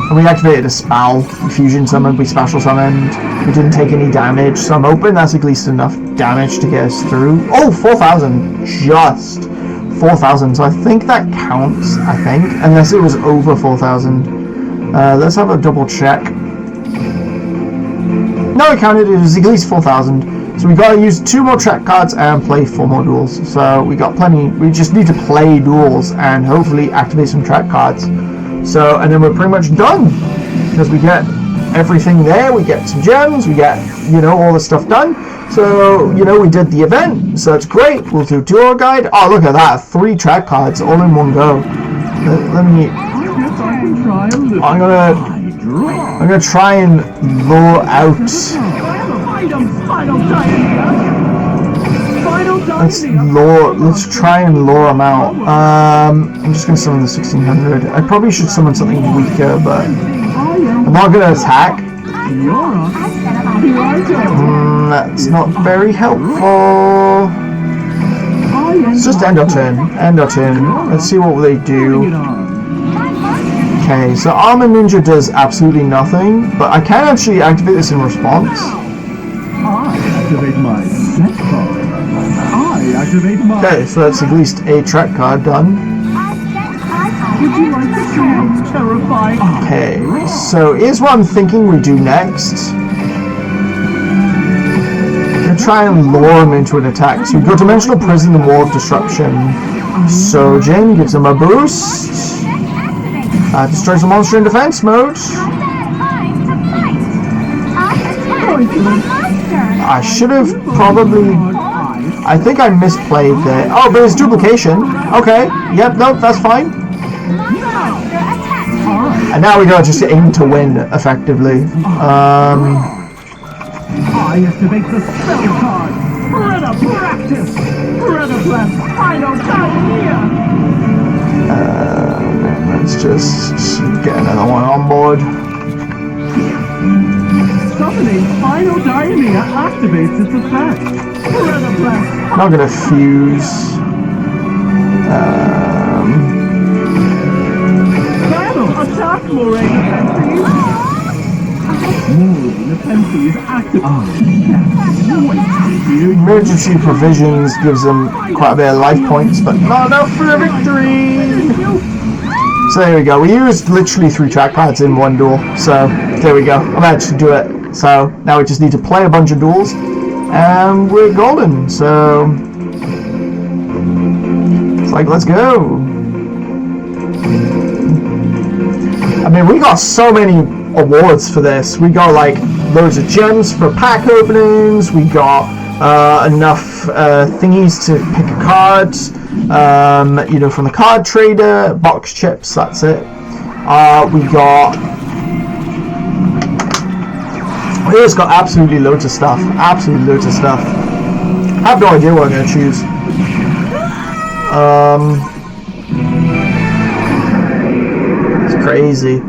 And we activated a spell, fusion summoned, we special summoned, we didn't take any damage, so I'm hoping that's at least enough damage to get us through. Oh, 4,000, just 4,000, so I think that counts, unless it was over 4,000. Let's have a double check. No, it counted, it was at least 4,000. So we got to use 2 more track cards and play 4 more duels. So we got plenty, we just need to play duels and hopefully activate some track cards. So, and then we're pretty much done, because we get everything there, we get some gems, we get, all the stuff done. So, we did the event, so it's great. We'll do tour guide. Oh, look at that, 3 track cards all in one go. Let me, I'm gonna try and lure out. Let's try and lure them out. I'm just gonna summon the 1600. I probably should summon something weaker, but I'm not gonna attack. That's not very helpful. It's just end our turn. Let's see what they do. Okay, so Armor Ninja does absolutely nothing, but I can actually activate this in response. Activate my set card. Activate my. Okay, so that's at least a track card done. Would you like to see how terrifying? Okay, so here's what I'm thinking we do next. We're gonna try and lure him into an attack. So we go Dimensional Prison and Wall of Disruption. Sojin gives him a boost. Destroys a monster in defense mode. I should have probably. I think I misplayed there. Oh, but it's duplication. Okay. Yep. Nope. That's fine. And now we gotta just aim to win effectively. I activate the spell card. Rena practice. Rena blast. Final diarrhea. Let's just get another one on board. Summoning Final Diarrhea activates its effect. Rena blast. Not gonna fuse. Moray Nepenthes! Moray Nepenthes active. Emergency provisions gives them quite a bit of life points, but not enough for a victory! So there we go. We used literally 3 trackpads in one duel, so there we go. I managed to do it. So now we just need to play a bunch of duels, and we're golden. So it's like, let's go. I mean, we got so many awards for this. We got like loads of gems for pack openings. We got enough thingies to pick a card. You know, from the card trader, box chips. That's it. We just got absolutely loads of stuff. Absolutely loads of stuff. I have no idea what I'm gonna choose. It's crazy.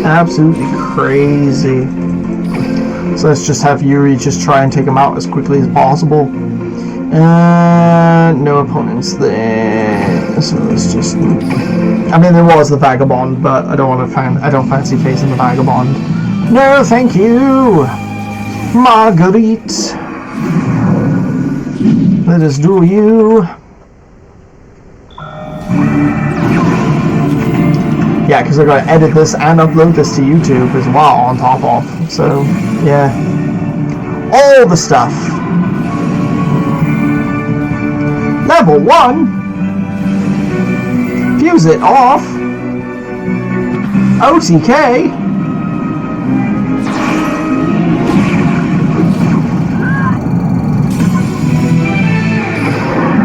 Absolutely crazy. So let's just have Yuri just try and take him out as quickly as possible. No opponents there. So let's just. I mean, there was the Vagabond, but I don't fancy facing the Vagabond. No, thank you, Marguerite. Let us do you. Yeah, because I gotta edit this and upload this to YouTube as well on top of. So, yeah. All the stuff. Level 1. Fuse it off. OTK.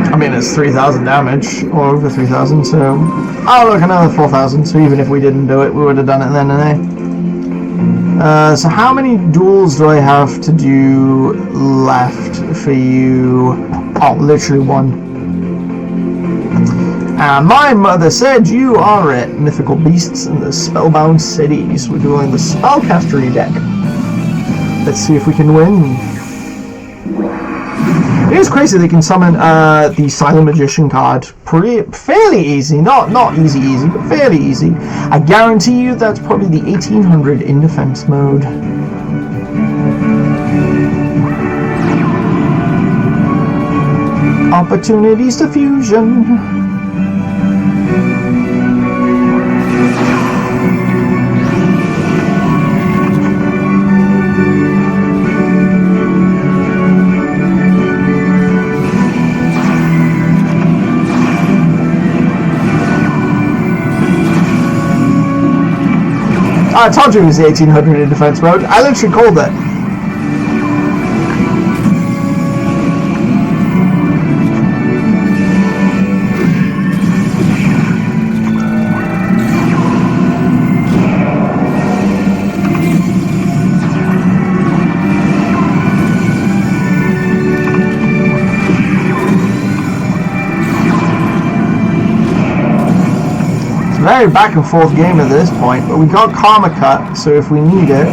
I mean, it's 3,000 damage, or over 3,000, so... Oh, look, another 4,000, so even if we didn't do it, we would have done it then and there. So how many duels do I have to do left for you? Oh, literally 1. My mother said you are it. Mythical beasts in the spellbound cities. We're doing the spellcastery deck. Let's see if we can win. It is crazy they can summon the Silent Magician card fairly easy. Not easy, but fairly easy. I guarantee you that's probably the 1800 in defense mode. Opportunities to fusion. I told you it was the 1800 in defense mode. I literally called it. Very back and forth game at this point, but we got Karma Cut, so if we need it.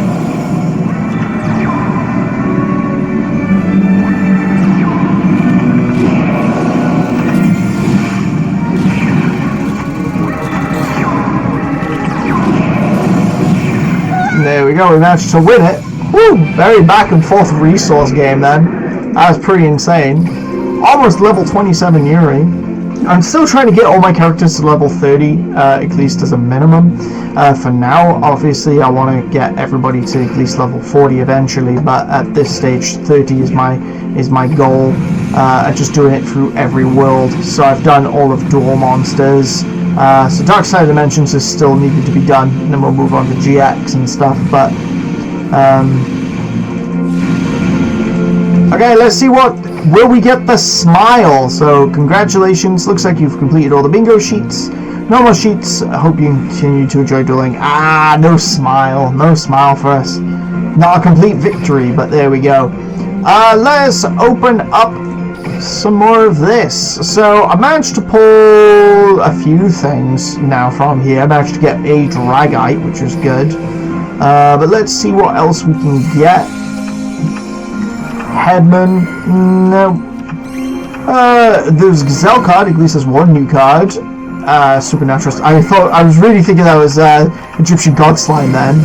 There we go, we managed to win it. Woo! Very back and forth resource game then. That was pretty insane. Almost level 27 Yuri. I'm still trying to get all my characters to level 30, at least as a minimum. For now, obviously, I want to get everybody to at least level 40 eventually, but at this stage, 30 is my goal. Just doing it through every world. So I've done all of Duel Monsters. So Dark Side of Dimensions is still needed to be done, and then we'll move on to GX and stuff, but... Okay, let's see what... Will we get the smile? So, congratulations. Looks like you've completed all the bingo sheets. No more sheets. I hope you continue to enjoy dueling. Ah, no smile. No smile for us. Not a complete victory, but there we go. Let's open up some more of this. So, I managed to pull a few things now from here. I managed to get a Dragite, which was good. But let's see what else we can get. Headman, no. There's Gazelle card, at least there's one new card. supernatural. I was really thinking that was Egyptian god slime then.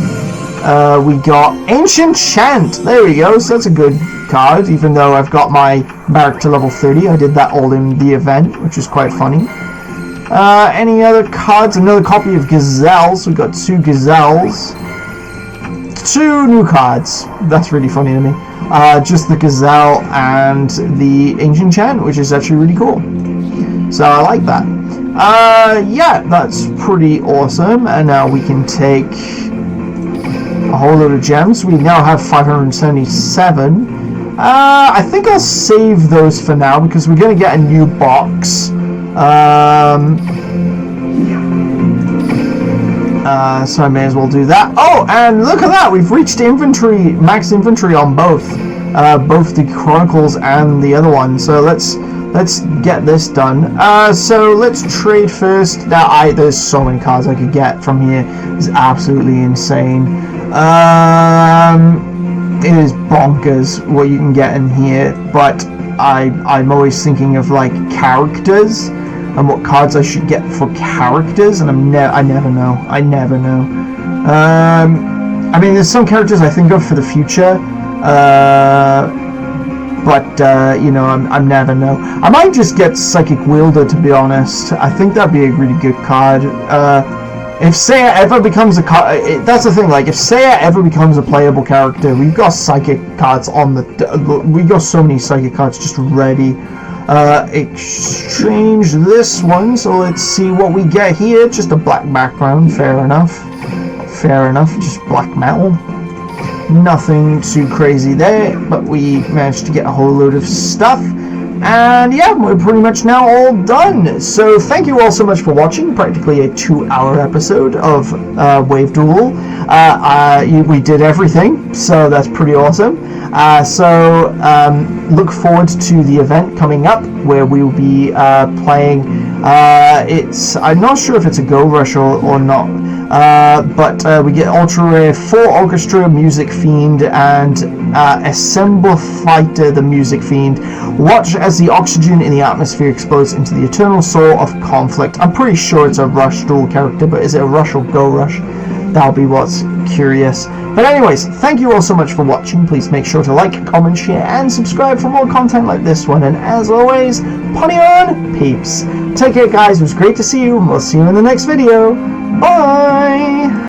We got Ancient Chant. There we go. So that's a good card, even though I've got my barrack to level 30. I did that all in the event, which was quite funny. Any other cards? Another copy of Gazelles. We got 2 Gazelles. 2 new cards. That's really funny to me. Just the Gazelle and the Ancient Chant, which is actually really cool. So I like that. Yeah, that's pretty awesome. And now we can take a whole load of gems. We now have 577. I think I'll save those for now because we're going to get a new box. So I may as well do that. Oh, and look at that! We've reached inventory, max inventory on both the Chronicles and the other one. So let's get this done. So let's trade first. Now, there's so many cards I could get from here. It's absolutely insane. It is bonkers what you can get in here. But I'm always thinking of like characters and what cards I should get for characters, and I never know. I mean, there's some characters I think of for the future. But you know, I'm never know. I might just get Psychic Wielder, to be honest. I think that'd be a really good card. If Seiya ever becomes a card, that's the thing. Like, if Seiya ever becomes a playable character, we've got Psychic cards on the. We got so many Psychic cards just ready. Exchange this one. So let's see what we get here. Just a black background. Fair enough. Fair enough. Just black metal. Nothing too crazy there, but we managed to get a whole load of stuff, and yeah, we're pretty much now all done. So thank you all so much for watching practically a 2-hour episode of Wave Duel. We did everything, so that's pretty awesome. So look forward to the event coming up where we will be playing. I'm not sure if it's a Go Rush or not. But we get Ultra Rare 4 Orchestra, Music Fiend, and Assemble Fighter, the Music Fiend. Watch as the oxygen in the atmosphere explodes into the eternal soul of conflict. I'm pretty sure it's a Rush Duel character, but is it a Rush or Go Rush? That'll be what's curious. But anyways, thank you all so much for watching. Please make sure to like, comment, share, and subscribe for more content like this one. And as always, pony on, peeps. Take care, guys. It was great to see you, and we'll see you in the next video. Bye!